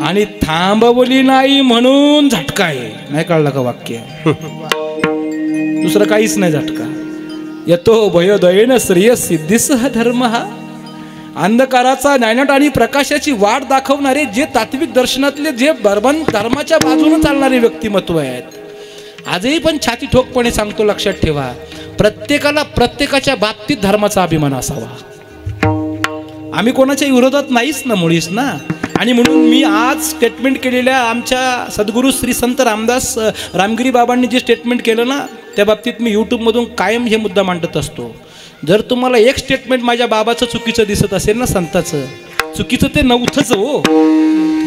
आणि थांबवली नाही म्हणून झटका आहे. नाही कळलं का वाक्य, दुसरं काहीच नाही झटका. यतो भयोदयेन श्रेय सिद्धीसह धर्म. हा अंधकाराचा नायनाट आणि प्रकाशाची वाट दाखवणारे जे तात्विक दर्शनातले जे बर्बन धर्माच्या बाजूने चालणारे व्यक्तिमत्व आहेत. आजही पण छाती ठोकपणे सांगतो, लक्षात ठेवा, प्रत्येकाला प्रत्येकाच्या बाबतीत धर्माचा अभिमान असावा. आम्ही कोणाच्या विरोधात नाहीच ना, मुळीच ना. आणि म्हणून मी आज स्टेटमेंट केलेल्या आमच्या सद्गुरू श्री संत रामदास रामगिरी बाबांनी जे स्टेटमेंट केलं ना, त्या बाबतीत मी यूट्यूबमधून कायम हे मुद्दा मांडत असतो. जर तुम्हाला एक स्टेटमेंट माझ्या बाबाचं चुकीचं दिसत असेल ना, संताचं चुकीचं ते नव्हतंच हो,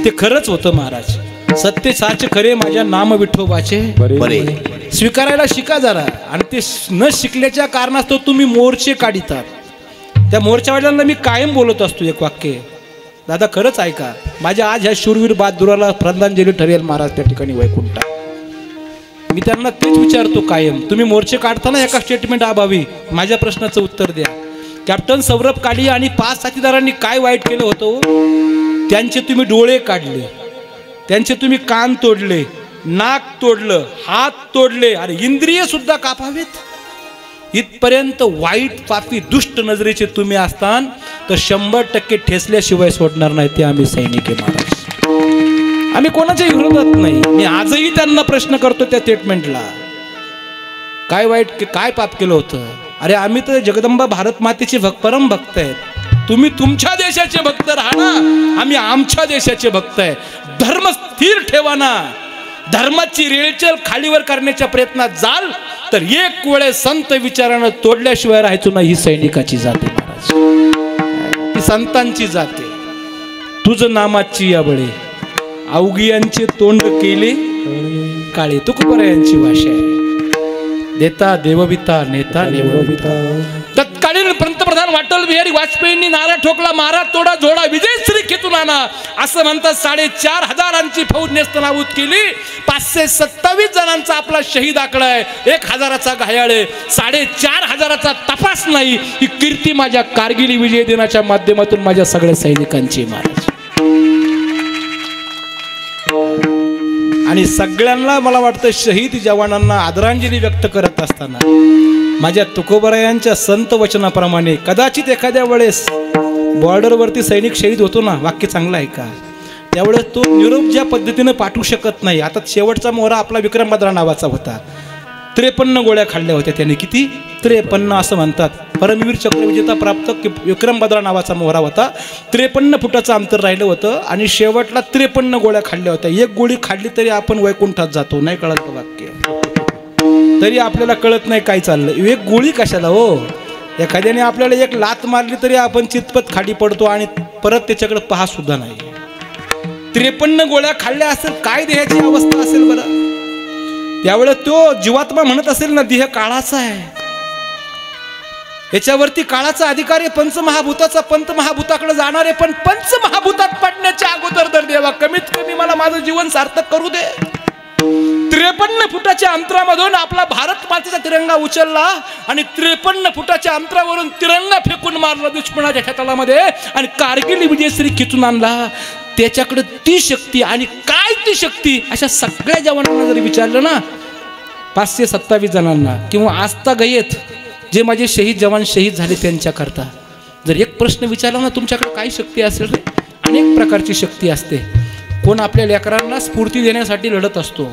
ते खरंच होतं महाराज. सत्य साच खरे माझ्या नाम विठोबाचे बरे. स्वीकारायला शिका जरा. आणि ते न शिकल्याच्या कारणास्तव तुम्ही मोर्चे काढितात. त्या मोर्चावाल्यांना मी कायम बोलत असतो एक वाक्य, दादा खरंच ऐका, माझ्या आज ह्या शूरवीर बहादुराला श्रद्धांजली ठरेल महाराज त्या ठिकाणी वैकुंठा. मी त्यांना तेच विचारतो कायम, तुम्ही मोर्चे काढताना एका स्टेटमेंट अभावी माझ्या प्रश्नाचं उत्तर द्या. कॅप्टन सौरभ काली आणि 5 साथीदारांनी काय वाईट केलं होतं. त्यांचे तुम्ही डोळे काढले, त्यांचे तुम्ही कान तोडले, नाक तोडलं, हात तोडले, अरे इंद्रिय सुद्धा कापावेत. इथपर्यंत वाईट पापी दुष्ट नजरेचे तुम्ही असतान तर 100% ठेसल्याशिवाय सोडणार नाही ते आम्ही सैनिक आहे महाराज. आम्ही कोणाच्या विरोधात नाही. मी आजही त्यांना प्रश्न करतो त्या स्टेटमेंटला, काय वाईट काय पाप केलं होतं. अरे आम्ही तर जगदंबा भारत मातेचे परम भक्त आहेत. तुम्ही तुमच्या देशाचे भक्त राहा ना, आम्ही आमच्या देशाचे भक्त आहे. धर्म स्थिर ठेवा ना. धर्माची रेलचल खालीवर करण्याच्या प्रयत्नात जाल तर एक वेळे संत विचारानं तोडल्याशिवाय राहायचो ना. ही सैनिकाची जाते महाराज, ती संतांची जाते. तुझ नामाची या बळे अवघियांचे तोंड केले काळे. तुकोबारायांची भाषा आहे. देता देवविता नेता नेवविता. तत्कालीन पंतप्रधान अटल बिहारी वाजपेयींनी नारा ठोकला, मारा तोडा जोडा विजय श्री खेतून आणा असं म्हणतात. 4,500 फौज नेस्तनाबूत केली. 527 जणांचा आपला शहीद आकडा आहे. 1,000चा घायाळ आहे. 4,500चा तपास नाही. ही कीर्ती माझ्या कारगिल विजय दिनाच्या माध्यमातून माझ्या सगळ्या सैनिकांची महाराज. आणि सगळ्यांना मला वाटतं शहीद जवानांना आदरांजली व्यक्त करत असताना माझ्या तुकोबारायांच्या संत वचनाप्रमाणे कदाचित एखाद्या वेळेस बॉर्डरवरती सैनिक शहीद होतो ना, वाक्य चांगलं आहे का, त्यावेळेस तो निरोप ज्या पद्धतीने पाठवू शकत नाही. आता शेवटचा मोहरा आपला विक्रमभद्रा नावाचा होता. 53 गोळ्या खाल्ल्या होत्या त्याने. किती? 53 असं म्हणतात. परमवीर चक्रविजेता प्राप्त विक्रमभद्रा नावाचा मोहरा होता. 53 फुटाचं अंतर राहिलं होतं आणि शेवटला 53 गोळ्या खाल्ल्या होत्या. एक गोळी खाल्ली तरी आपण वैकुंठात जातो. नाही कळत का वाक्य? तरी आपल्याला कळत नाही काय चाललं. एक गोळी कशाला हो? एखाद्याने आपल्याला एक लात मारली तरी आपण चितपत खाली पडतो आणि परत त्याच्याकडे पाहा सुद्धा नाही. 53 गोळ्या खाल्ल्या असेल, काय देहाची अवस्था असेल बरं? त्यावेळेस तो जीवात्मा म्हणत असेल ना, देह काळाचा आहे, याच्यावरती काळाचा अधिकार आहे. पंचमहाभूताचा पंचमहाभूताकडे जाणार आहे, पण पंचमहाभूतात पडण्याच्या अगोदर तर देवा कमीत कमी मला माझं जीवन सार्थक करू दे. 53 फुटाच्या अंतरामधून आपला भारत मातेचा तिरंगा उचलला आणि 53 फुटाच्या अंतरावरून तिरंगा फेकून मारला दुश्मनाच्या खेताळामध्ये आणि कारगिल विजयश्री खिचून आणला. त्याच्याकडे ती शक्ती आणि काय ती शक्ती, अशा सगळ्या जवानांना जरी विचारलं ना, 527 जणांना किंवा आस्था गयेत जे माझे शहीद जवान शहीद झाले त्यांच्याकरता जर एक प्रश्न विचारला ना, तुमच्याकडे काय शक्ती असेल रे? अनेक प्रकारची शक्ती असते. कोण आपल्या लेकरांना स्फूर्ती देण्यासाठी लढत असतो,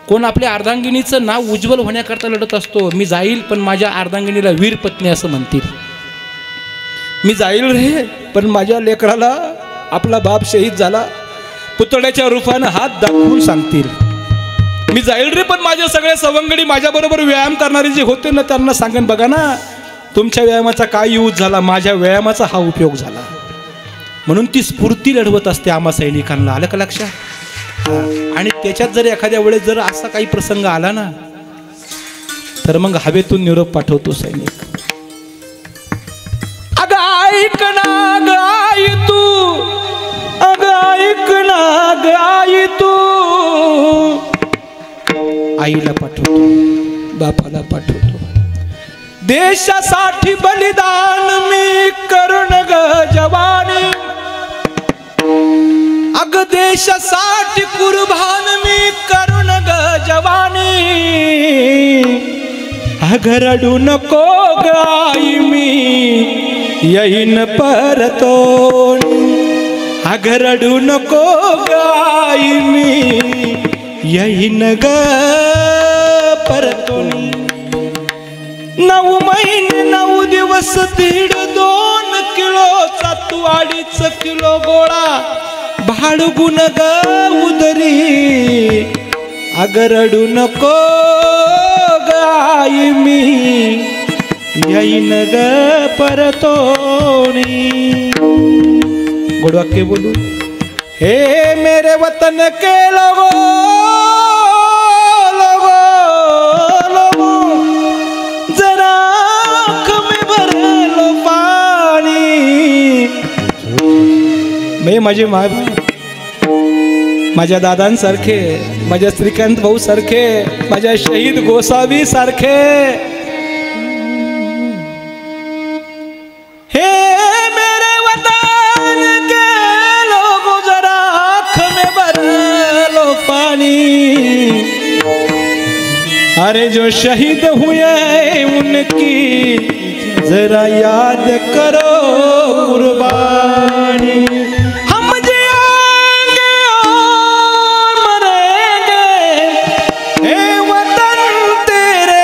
कोण आपल्या अर्धांगिनीचं नाव उज्ज्वल होण्याकरता लढत असतो. मी जाईल पण माझ्या अर्धांगिनीला वीर पत्नी असं म्हणतील. मी जाईल रे पण माझ्या लेकराला आपला बाप शहीद झाला पुतळ्याच्या रूपानं हात दाखवून सांगतील. मी जाईल रे पण माझे सगळे सवंगडी माझ्याबरोबर व्यायाम करणारे जे होते ना, त्यांना सांगेन बघा ना, तुमच्या व्यायामाचा काय यूज झाला, माझ्या व्यायामाचा हा उपयोग झाला. म्हणून ती स्फूर्ती लढवत असते आम्हा सैनिकांना. आलं का लक्षात? आणि त्याच्यात जर एखाद्या वेळेस जर असा काही प्रसंग आला ना, तर मग हवेतून निरोप पाठवतो सैनिक. अगं ऐक ना ग आई तू, अगं ऐक ना ग आई तू. आईला पाठवतो, बापाला पाठवतो. देशासाठी बलिदान मी करून ग जवानी, अग देशासाठी कुर्बान मी करून ग जवानी. अग रडू नको ग आई मी येईन परतून, अग रडू नको ग आई मी येईन ग परतून. 9 महिने 9 दिवस 1.5-2 किलोचा तू 2.5 किलो गोळा बाळगून ग उदरी. अग रडू नको ग आई मी येईन ग परतोनी. गोडवाक्य बोलू. हे मेरे वतन के लोगो लोगो लोगो, जरा आँख में भर लो पानी. मी माझी माझ्या दादांसारखे, माझ्या श्रीकांत भाऊ सारखे, माझ्या शहीद गोसावी सारखे, हे मेरे वतन के लोगों जरा आँख में भर लो पानी. अरे जो शहीद हुए उनकी जरा याद करो कुर्बानी. तेरे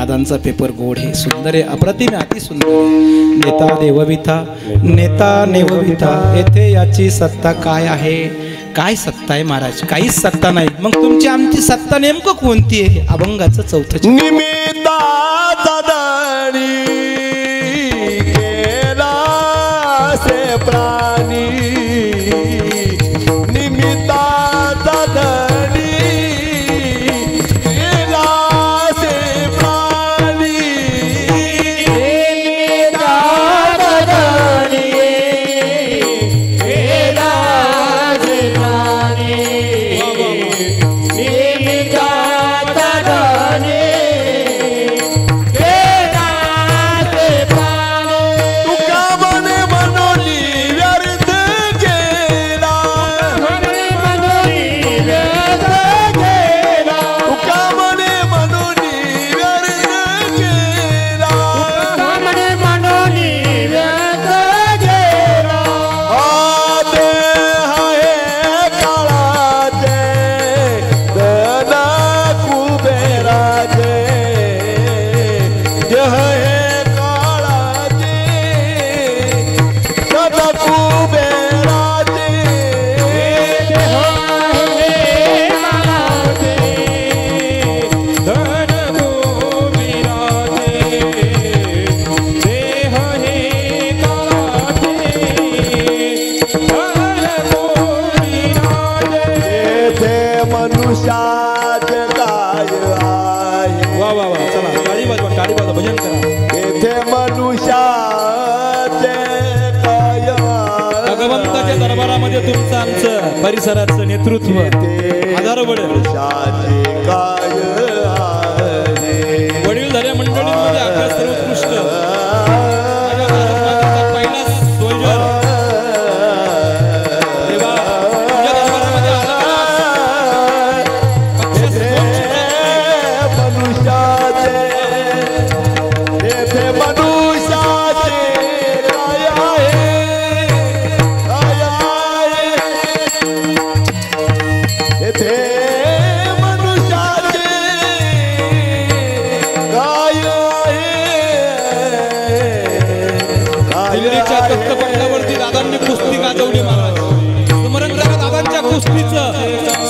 दादांचा पेपर गोड आहे, सुंदर आहे, अप्रतिम आहे, अति सुंदर आहे. नेता देवविता नेता नेवविता, येथे याची सत्ता काय आहे? काय सत्ता आहे महाराज? काहीच सत्ता नाही. मग तुमची आमची सत्ता नेमकं कोणती आहे? अभंगाचं चौथं निमित्ताचा दाणी केला से प्राणी, निमित्ताचा दाणी केला से प्राणी, निमित्ताचा दाणी केला से प्राणी, निमित्ताचा दाणी केला से प्राणी. तुका मने मनोनी व्यर्थ गेला, मने मनोनी व्यर्थ गेला, तुका मने मनोनी व्यर्थ गेला. मने मनोनी व्यर्थ गेला. आदे आहे काळाचे धन कुबेराचे, देह हे काळाचे धन कुबेराचे. येथे मनुष्याचे काय आहे, वा वा वा, चला टाळी वाजवा भजन करा. येथे मनुष्याचे काय आहे. भगवंताच्या दरबारामध्ये तुमचं आमचं परिसराचं नेतृत्व आधार बळ मनुष्याचे काय आहे. वडील झाल्या मंडळींमध्ये अभ्यास सर्वोत्कृष्ट माझ्या भारतमातेचा पहिला सोल्जर देवा, तुझ्या दरबारामध्ये आला मनुष्याचे, येथे मनुष्याचे काय आहे, काय आहे. येथे मनुष्याचे काय आहे, दिल्लीच्या तख्तपटलावरती दादांनी कुस्ती गाजवली महाराज. स्मरण करा दादांच्या कुस्तीचं,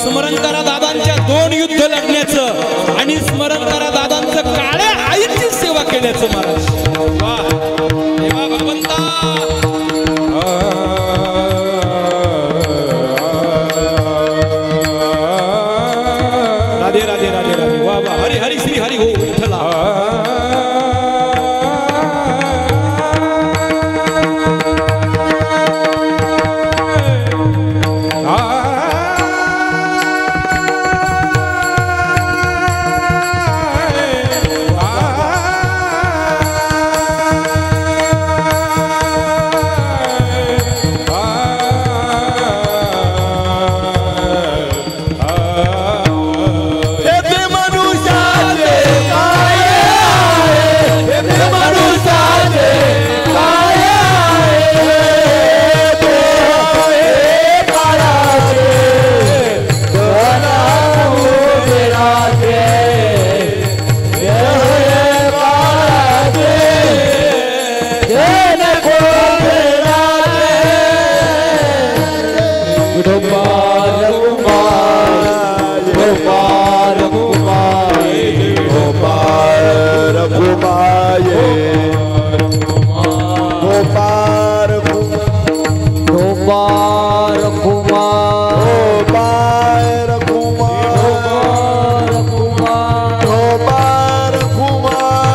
स्मरण करा दादांच्या 2 युद्ध लढण्याचं, आणि स्मरण करा दादांचं काळ्या आईची सेवा केल्याचं महाराज. वा देवा भगवंता. राधे राधे राधे राधे. वा वा, हरी हरी श्री हरी हो विठ्ठला. येथे मनुष्याचे काय आहे, येथे मनुष्याचे काय आहे. देह हे काळाचे धन कुबेराचे, देह हे काळाचे धन कुबेराचे. गोपाल कुमार, गोपाल कुमार, गोपाल कुमार, गोपाल कुमार, गोपाल कुमार, गोपाल कुमार,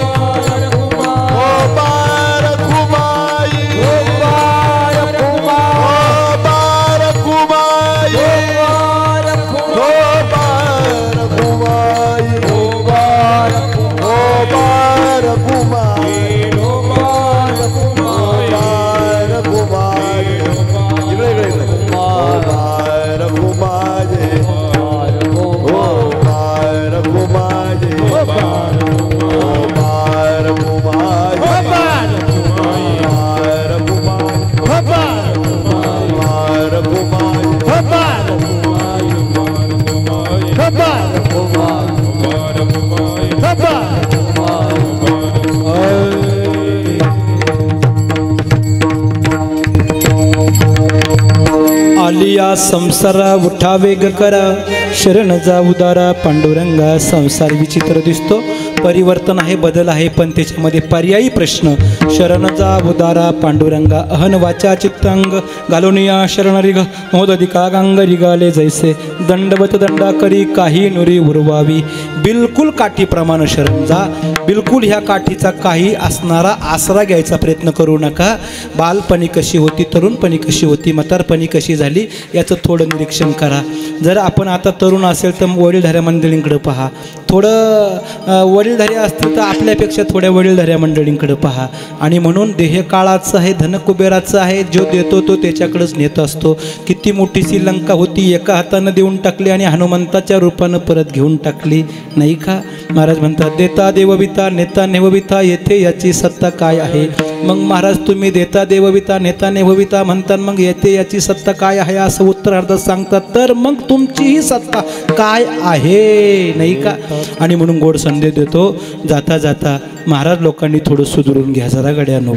गोपाल कुमार, गोपाल चालली या संसारा उठा वेग करा, शरण जा उदारा पांडुरंगा. संसार विचित्र दिसतो, परिवर्तन आहे, बदल आहे, पण त्याच्यामध्ये पर्यायी प्रश्न. शरण जा उदारा पांडुरंगा, अहन वाचा चित्तांग घालून या शरण रिग मोदधिका गांग रिगाले जैसे दंडवत दंडा करी काही नुरी उरवावी. बिलकुल काठीप्रमाणे शरण जा, बिलकुल ह्या काठीचा काही असणारा आसरा घ्यायचा प्रयत्न करू नका. बालपणी कशी होती, तरुणपणी कशी होती, म्हातारपणी कशी झाली याचं थोडं निरीक्षण करा. जर आपण आता तरुण असेल तर वडीलधाऱ्या मंडळींकडे पहा, थोडं वडीलधारी असतील तर आपल्यापेक्षा थोड्या वडीलधाऱ्या मंडळींकडे पहा. आणि म्हणून देह काळाचं आहे, धन कुबेराचं आहे, जो देतो तो त्याच्याकडेच नेत असतो. किती मोठीशी लंका होती, एका हातानं देऊन टाकली आणि हनुमंताच्या रूपानं परत घेऊन टाकली, नाही का? महाराज म्हणतात देता देवविता नेता नेवविता, येथे याची सत्ता काय आहे? मग महाराज तुम्ही देता देवविता नेता नेवविता म्हणतात, मग येथे याची सत्ता काय आहे असं उत्तरार्धात सांगतात, तर मग तुमचीही सत्ता काय आहे, नाही का? आणि म्हणून गोड संदेश देतो, जाता जाता महाराज लोकांनी थोडं सुधरून घ्या जरा गड्यानो.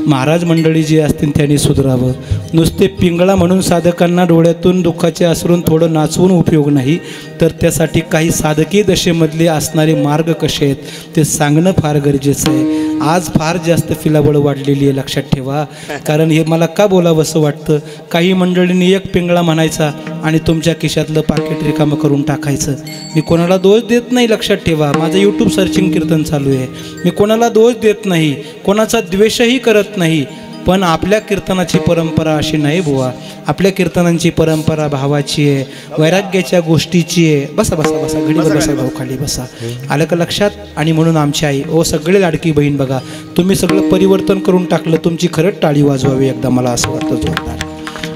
महाराज मंडळी जी असतील त्यांनी सुधरावं. नुसते पिंगळा म्हणून साधकांना डोळ्यातून दुःखाचे आसरून थोडं नाचवून उपयोग नाही, तर त्यासाठी काही साधकी दशेमधले असणारे मार्ग कसे आहेत ते सांगणं फार गरजेचं आहे. आज फार जास्त फिलाबळ वाढलेली आहे, लक्षात ठेवा. कारण हे मला का बोलावं असं वाटतं, काही मंडळींनी एक पिंगळा म्हणायचा आणि तुमच्या खिशातलं पाकिट रिकामं करून टाकायचं. मी कोणाला दोष देत नाही, लक्षात ठेवा. माझं यूट्यूब सर्चिंग कीर्तन चालू आहे, मी कोणाला दोष देत नाही, कोणाचा द्वेषही करत नाही. पण आपल्या कीर्तनाची परंपरा अशी नाही बुवा. आपल्या कीर्तनांची परंपरा भावाची आहे, वैराग्याच्या गोष्टीची आहे. बसा बसा बसा, घडीवर बसा भाऊ, खाली बसा. आलं का लक्षात? आणि म्हणून आमची आई, ओ सगळे लाडकी बहीण बघा, तुम्ही सगळं परिवर्तन करून टाकलं. तुमची खरंच टाळी वाजवावी एकदा, मला असं वाटतं जोरदार.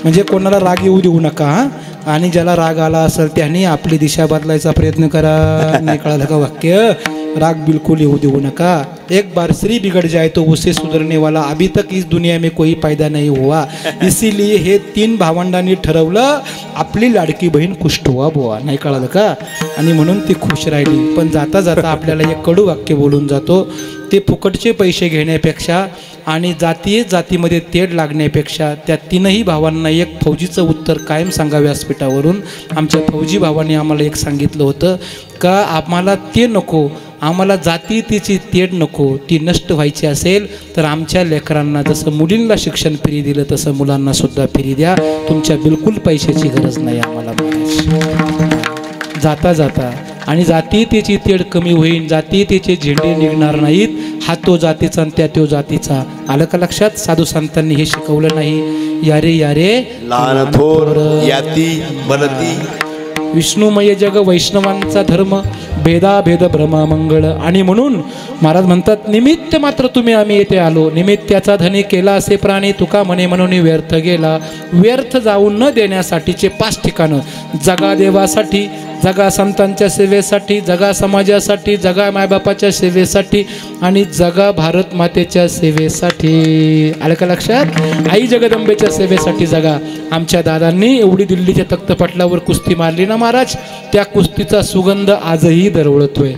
म्हणजे कोणाला राग येऊ देऊ नका हां. आणि ज्याला राग आला असेल त्यांनी आपली दिशा बदलायचा प्रयत्न करा. नाही कळालं का वाक्य? राग बिल्कुल येऊ देऊ नका. एक बार श्री बिगड़ जाए तो उसे सुधरने वाला अभी तक इस दुनिया में कोई पैदा नहीं हुआ. इसीलिए हे 3 भावंडांनी ठरवलं आपली लाडकी बहीण कुष्ठ व्हा बुवा. नाही कळालं का? आणि म्हणून ती खुश राहिली. पण जाता जाता आपल्याला एक कडू वाक्य बोलून जातो, ते फुकटचे पैसे घेण्यापेक्षा आणि जातीमध्ये तेढ लागण्यापेक्षा त्या 3ही भावांना एक फौजीचं उत्तर कायम सांगा व्यासपीठावरून. आमच्या फौजी भावांनी आम्हाला एक सांगितलं होतं का आम्हाला ते नको, आम्हाला जातीची तेढ नको, ती नष्ट व्हायची असेल तर आमच्या लेकरांना जसं मुलींना शिक्षण फ्री दिलं तसं मुलांना सुद्धा फ्री द्या. तुमच्या बिलकुल पैशाची गरज नाही आम्हाला महाराज. जाता जाता आणि जातीयतेची तेढ कमी होईल, जातीयतेचे झेंडे निघणार नाहीत. हा तो जातीचा आणि त्या तो जातीचा. आलं का लक्षात? साधू संतांनी हे शिकवलं नाही. यारे यारे लहान थोर याती बनती, विष्णुमय जग वैष्णवांचा धर्म, भेदाभेद भ्रमा मंगळ. आणि म्हणून महाराज म्हणतात निमित्त मात्र तुम्ही आम्ही येथे आलो, निमित्ताचा धनी केला असे प्राणी, तुका म्हणे म्हणून व्यर्थ गेला. व्यर्थ जाऊ न देण्यासाठीचे 5 ठिकाणं, जगा देवासाठी, जगा संतांच्या सेवेसाठी, जगा समाजासाठी, जगा मायबापाच्या सेवेसाठी आणि जगा भारत मातेच्या सेवेसाठी. आलं का लक्षात? आई जगदंबेच्या सेवेसाठी जगा. आमच्या दादांनी एवढी दिल्लीच्या तख्तपटलावर कुस्ती मारली ना महाराज, त्या कुस्तीचा सुगंध आजही दरवळतोय.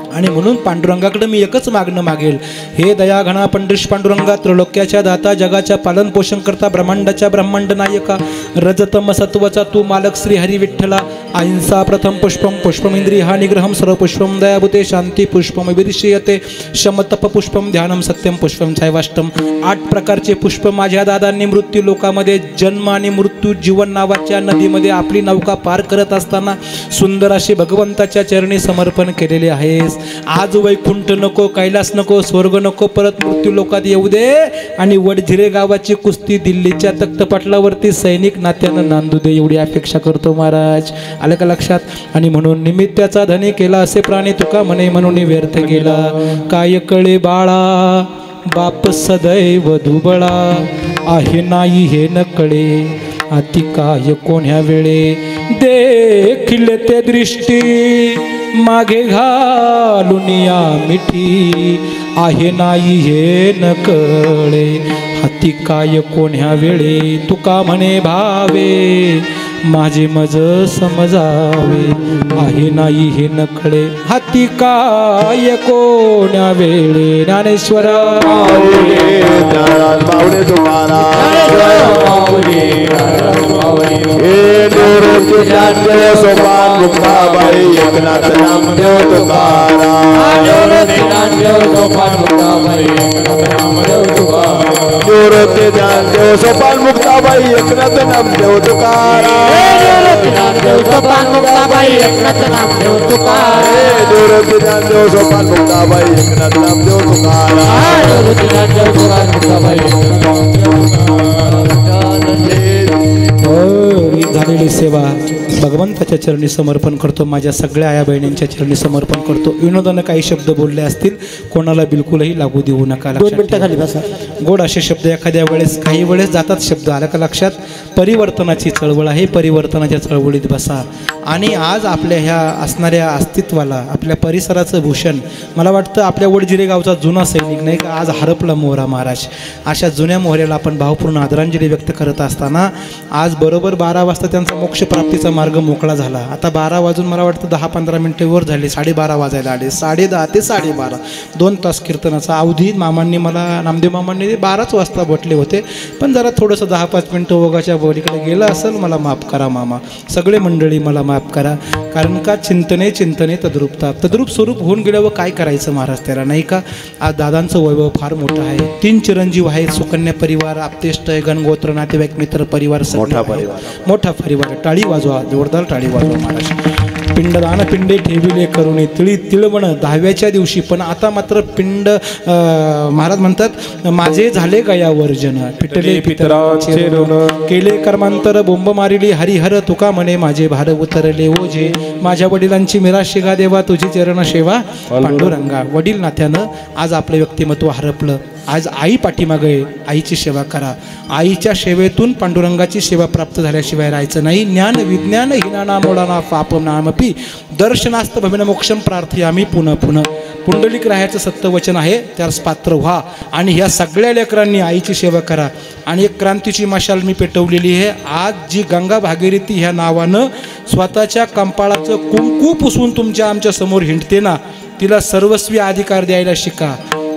आणि म्हणून पांडुरंगाकडे मी एकच मागणं मागेल, हे दयाघना पंढरीश पांडुरंगा, त्रैलोक्याच्या दाता, जगाच्या पालन पोषण करता, ब्रह्मांडाच्या ब्रह्मांड नायका, रजतम सत्वचा तू मालक श्री हरी विठ्ठला. अहिंसा प्रथम पुष्पम, पुष्पमिंद्रिय हा निग्रहम, सर्व पुष्पम दयाभूते, शांती पुष्पम विदिश्यते, शमतप पुष्पम, ध्यानम सत्यम पुष्पम शैवाष्टम. 8 प्रकारचे पुष्प माझ्या दादांनी मृत्यू लोकामध्ये जन्म आणि मृत्यू जीवन नावाच्या नदीमध्ये आपली नौका पार करत असताना सुंदर असे भगवंताच्या चरणी समर्पण केलेले आहेस. आज वैकुंठ नको, कैलास नको, स्वर्ग नको, परत मृत्यू लोकात येऊ दे आणि वडझिरे गावाची कुस्ती दिल्लीच्या तख्तपटलावरती सैनिक नात्यानं नांदू दे, एवढी अपेक्षा करतो महाराज. आलं का लक्षात? आणि म्हणून निमित्ताचा धनी केला असे प्राणी, तुका म्हणे म्हणून व्यर्थ गेला. काय कळे बाळा बाप सदैव दुबळा, आहे नाही हे न कळे अति काय कोण्या वेळे. देखील ते दृष्टी मागे घालून या मिठी, आहे नाही हे न कळे हाती काय कोण्या वेळे. तुका म्हणे भावे माझे मज समजावे आहे नाही हे नकळे हाती काय कोण्या वेळे ज्ञानेश्वर बावडे तुकारा सोपान मुक्ताबाई एकनाथ नामदेव तुकारा सोपान मुक्ताबाई एकनाथ नामदेव तुकारा सोपान मुक्ताबाई एकनाथ नामदेव तुकारा सोपान मुक्ताबाई एकनाथ नामदेव तुकारा झालेली सेवा भगवंताच्या चरणी समर्पण करतो. माझ्या सगळ्या आया बहिणींच्या चरणी समर्पण करतो. विनोदानं काही शब्द बोलले असतील कोणाला बिलकुलही लागू देऊ नका. 2 मिनिटं खाली बसा. गोड असे शब्द एखाद्या वेळेस काही वेळेस जातात शब्द आला का लक्षात. परिवर्तनाची चळवळ आहे. परिवर्तनाच्या चळवळीत बसा. आणि आज आपल्या ह्या असणाऱ्या अस्तित्वाला आपल्या परिसराचं भूषण मला वाटतं आपल्या वडजिरे गावचा जुना सैनिक नाही का आज हरपला मोहरा महाराज. अशा जुन्या मोहऱ्याला आपण भावपूर्ण आदरांजली व्यक्त करत असताना आज बरोबर 12 वाजता त्यांचा मोक्षप्राप्तीचा मार्ग मोकळा झाला. आता 12 वाजून मला वाटतं 10-15 मिनिटे वर झाले. 12:30 वाजायला आले. 10:30 ते 12:30 2 तास कीर्तनाचा अवधी मामांनी मला नामदेव मामांनी 12च वाजता म्हटले होते. पण जरा थोडंसं 10-5 मिनिटं ओघाच्या बळीकडे गेलं असेल. मला माफ करा मामा. सगळे मंडळी मला माफ करा. कारण का चिंतने चिंतने तद्रूपता तद्रूप स्वरूप होऊन गेल्यावर काय करायचं महाराज त्याला नाही का. आज दादांचं वैभव फार मोठं आहे. 3 चिरंजीव आहेत. सुकन्या परिवार आपतेष्ट गणगोत्र नातेवाईक मित्र परिवार मोठा परिवार. टाळी वाजवा जोरदार टाळी वाजवा महाराज. पिंडदान पिंडे ठेविले करुणे तिळी तिळवण 10व्याच्या दिवशी. पण आता मात्र पिंड महाराज म्हणतात माझे झाले गया वर्जन पिटले पितरांचे ऋण केले कर्मांतर बोंब मारिली हरिहर तुका म्हणे माझे भार उतरले ओझे माझ्या वडिलांची मिराशिगा देवा तुझी चरण सेवा पांडुरंगा. वडील नात्यानं आज आपलं व्यक्तिमत्व हरपलं. आज आई पाठीमागे आईची सेवा करा. आईच्या सेवेतून पांडुरंगाची सेवा प्राप्त झाल्याशिवाय राहायचं नाही. ज्ञान विज्ञान हिनाना मोडाना पाप नामपी दर्शनास्त भविन मोक्षम प्रार्थयामी पुनः पुनः. पुंडलिक राहायचं सत्यवचन आहे. त्यास पात्र व्हा. आणि ह्या सगळ्या लेकरांनी आईची सेवा करा. आणि एक क्रांतीची मशाल मी पेटवलेली आहे. आज जी गंगा भागीरथी ह्या नावानं स्वतःच्या कंपाळाचं कुंकू पुसून तुमच्या आमच्या समोर हिंडते ना तिला सर्वस्वी अधिकार द्यायला शिका.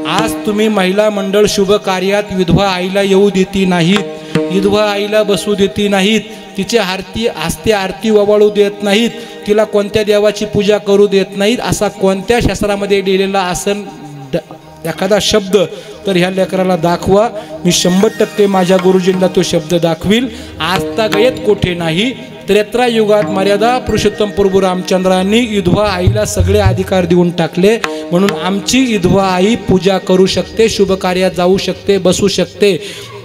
आज तुम्ही महिला मंडळ शुभ कार्यात विधवा आईला येऊ देती नाहीत. विधवा आईला बसू देती नाहीत. तिचे हस्ते आरती ओवाळू देत नाहीत. तिला कोणत्या देवाची पूजा करू देत नाहीत. असा कोणत्या शास्त्रामध्ये लिहिलेला असन एखादा शब्द तर ह्या लेकराला दाखवा. मी 100% माझ्या गुरुजींना तो शब्द दाखवील. आजता गयत कोठे नाही. त्रेत्रायुगात मर्यादा पुरुषोत्तम प्रभू रामचंद्रांनी विधवा आईला सगळे अधिकार देऊन टाकले. म्हणून आमची विधवा आई पूजा करू शकते. शुभ कार्यात जाऊ शकते. बसू शकते.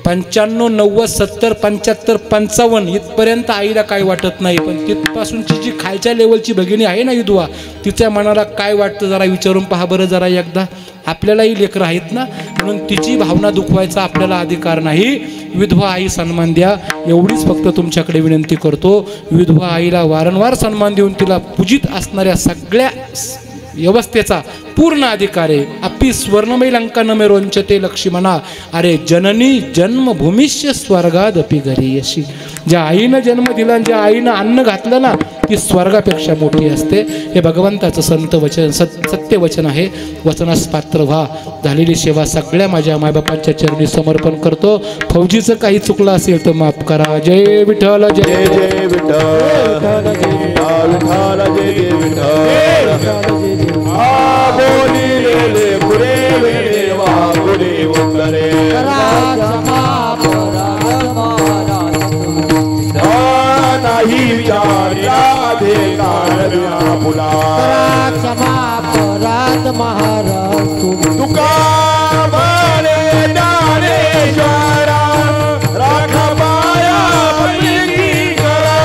95, 90, 70, 75, 55 इथपर्यंत आईला काय वाटत नाही. पण तिथपासूनची जी खालच्या लेवलची भगिनी आहे ना विधवा तिच्या मनाला काय वाटतं जरा विचारून पहा बरं जरा एकदा. आपल्यालाही लेकरं आहेत ना. म्हणून तिची भावना दुखवायचा आपल्याला अधिकार नाही. विधवा आई सन्मान द्या एवढीच फक्त तुमच्याकडे विनंती करतो. विधवा आईला वारंवार सन्मान देऊन तिला पूजित असणाऱ्या सगळ्या व्यवस्थेचा पूर्ण अधिकार आहे. अपि स्वर्णमयी लंका न मे रोंचते लक्ष्मणा अरे जननी जन्मभूमीश्य स्वर्गादपि घरी यशी. ज्या आईनं जन्म दिला ज्या आईनं अन्न घातलं ना ती स्वर्गापेक्षा मोठी असते. हे भगवंताचं संत वचन सत्य वचन आहे. वचनास पात्र व्हा. झालेली सेवा सगळ्या माझ्या मायबापांच्या चरणी समर्पण करतो. फौजीचं काही चुकलं असेल तर माफ करा. जय विठ्ठल जय जय विठ्ठल जय जय विठ्ठल. बोलिले पुरे वेळे वागुले वंदरे नाही विचार राधे कारण्या फुला महाराज तुका म्हणे ज्ञानेश्वरा राखा पाया पल्ली करा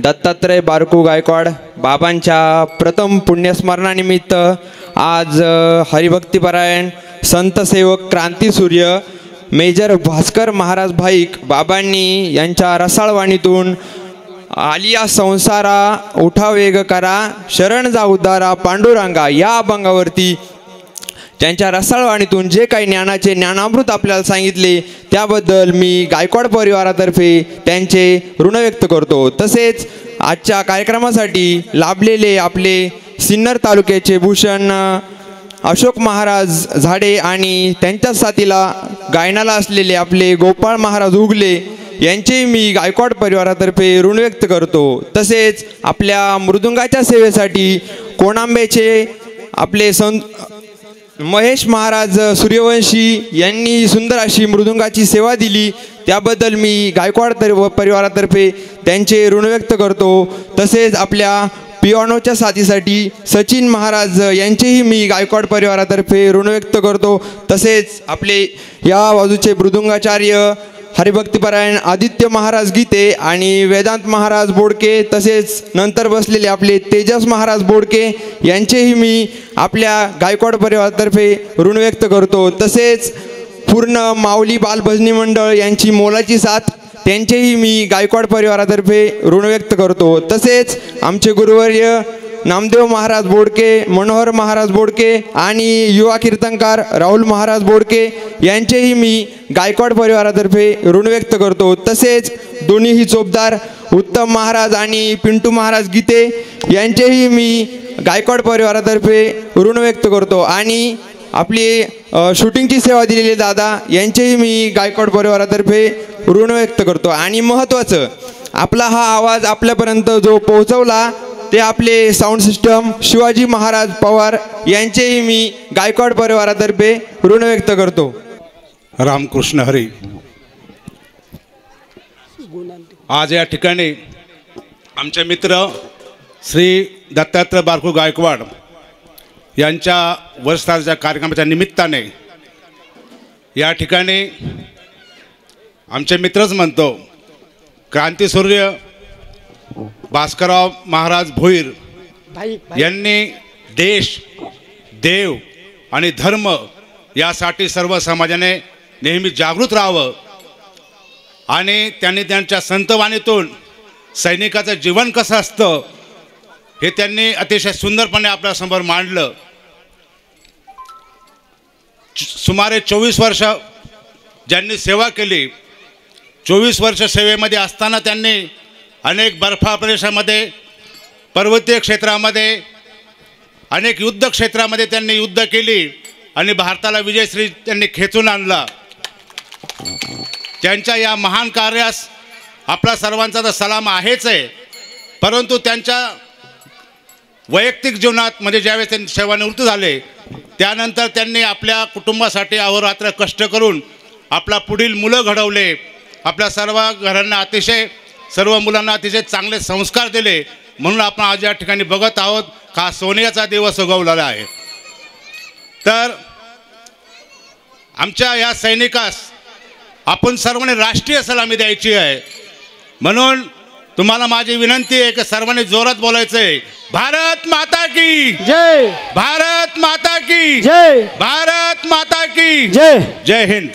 दत्तात्रय बारकू गायकवाड बाबांच्या प्रथम पुण्यस्मरणानिमित्त आज हरिभक्तीपरायण संतसेवक क्रांतीसूर्य मेजर भास्कर महाराज भाईक बाबांनी यांच्या रसाळवाणीतून आलिया संसारा उठा वेग करा शरण जा उद्धारा पांडुरंगा या अभंगावरती त्यांच्या रसाळवाणीतून जे काही ज्ञानाचे ज्ञानामृत आपल्याला सांगितले त्याबद्दल मी गायकवाड परिवारातर्फे त्यांचे ऋण व्यक्त करतो. तसेच आजच्या कार्यक्रमासाठी लाभलेले आपले सिन्नर तालुक्याचे भूषण अशोक महाराज झाडे आणि त्यांच्याच साथीला गायनाला असलेले आपले गोपाळ महाराज उगले यांचेही मी गायकवाड परिवारातर्फे ऋण व्यक्त करतो. तसेच आपल्या मृदुंगाच्या सेवेसाठी कोणांबेचे आपले महेश महाराज सूर्यवंशी यांनी सुंदर अशी मृदुंगाची सेवा दिली त्याबद्दल मी गायकवाड परिवारातर्फे त्यांचे ऋण व्यक्त करतो. तसेच आपल्या पियानोच्या साथीसाठी सचिन महाराज यांचेही मी गायकवाड परिवारातर्फे ऋण व्यक्त करतो. तसेच आपले या बाजूचे मृदुंगाचार्य हरिभक्तीपरायण आदित्य महाराज गीते आणि वेदांत महाराज बोडके तसेच नंतर बसलेले आपले तेजस महाराज बोडके यांचेही मी आपल्या गायकवाड परिवारातर्फे ऋण व्यक्त करतो. तसेच पूर्ण माऊली बालभजनी मंडळ यांची मोलाची साथ त्यांचेही मी गायकवाड परिवारातर्फे ऋण व्यक्त करतो. तसेच आमचे गुरुवर्य नामदेव महाराज बोडके मनोहर महाराज बोडके आणि युवा कीर्तनकार राहुल महाराज बोडके यांचेही मी गायकवाड परिवारातर्फे ऋण व्यक्त करतो. तसेच दोन्हीही चोपदार उत्तम महाराज आणि पिंटू महाराज गीते यांचेही मी गायकवाड परिवारातर्फे ऋण व्यक्त करतो. आणि आपली शूटिंगची सेवा दिलेले दादा यांचेही मी गायकवाड परिवारातर्फे ऋण व्यक्त करतो. आणि महत्त्वाचं आपला हा आवाज आपल्यापर्यंत जो पोहोचवला ते आपले साऊंड सिस्टम शिवाजी महाराज पवार यांचेही मी गायकवाड परिवारातर्फे ऋण व्यक्त करतो. रामकृष्ण हरी. आज या ठिकाणी आमचे मित्र श्री दत्तात्रय बारकू गायकवाड यांच्या वर्षाच्या कार्यक्रमाच्या निमित्ताने या ठिकाणी आमचे मित्रच म्हणतो क्रांतीसूर्य भास्करराव महाराज भोईर यांनी देश देव आणि धर्म यासाठी सर्व समाजाने नेहमी जागृत राहावं आणि त्यांनी त्यांच्या संतवाणीतून सैनिकाचं जीवन कसं असतं हे त्यांनी अतिशय सुंदरपणे आपल्यासमोर मांडलं. सुमारे 24 वर्ष ज्यांनी सेवा केली 24 वर्ष सेवेमध्ये असताना त्यांनी अनेक बर्फाळ प्रदेशामध्ये पर्वतीय क्षेत्रामध्ये अनेक युद्ध क्षेत्रामध्ये त्यांनी युद्ध केली आणि भारताला विजयश्री त्यांनी खेचून आणला. त्यांच्या या महान कार्यास आपला सर्वांचा तर सलाम आहेच आहे, परंतु त्यांच्या वैयक्तिक जीवनात म्हणजे ज्यावेळेस त्यांनी सेवानिवृत्त झाले त्यानंतर त्यांनी आपल्या कुटुंबासाठी अहोरात्र कष्ट करून आपला पुढील मुलं घडवले. आपल्या सर्व घरांना अतिशय सर्व मुलांना अतिशय चांगले संस्कार दिले. म्हणून आपण आज या ठिकाणी बघत आहोत का सोन्याचा दिवस उगवलेला आहे. तर आमच्या या सैनिकास आपण सर्वांनी राष्ट्रीय सलामी द्यायची आहे. म्हणून तुम्हाला माझी विनंती आहे की सर्वांनी जोरात बोलायचं आहे. भारत माता की जय, भारत माता की जय, भारत माता की जय. जय हिंद.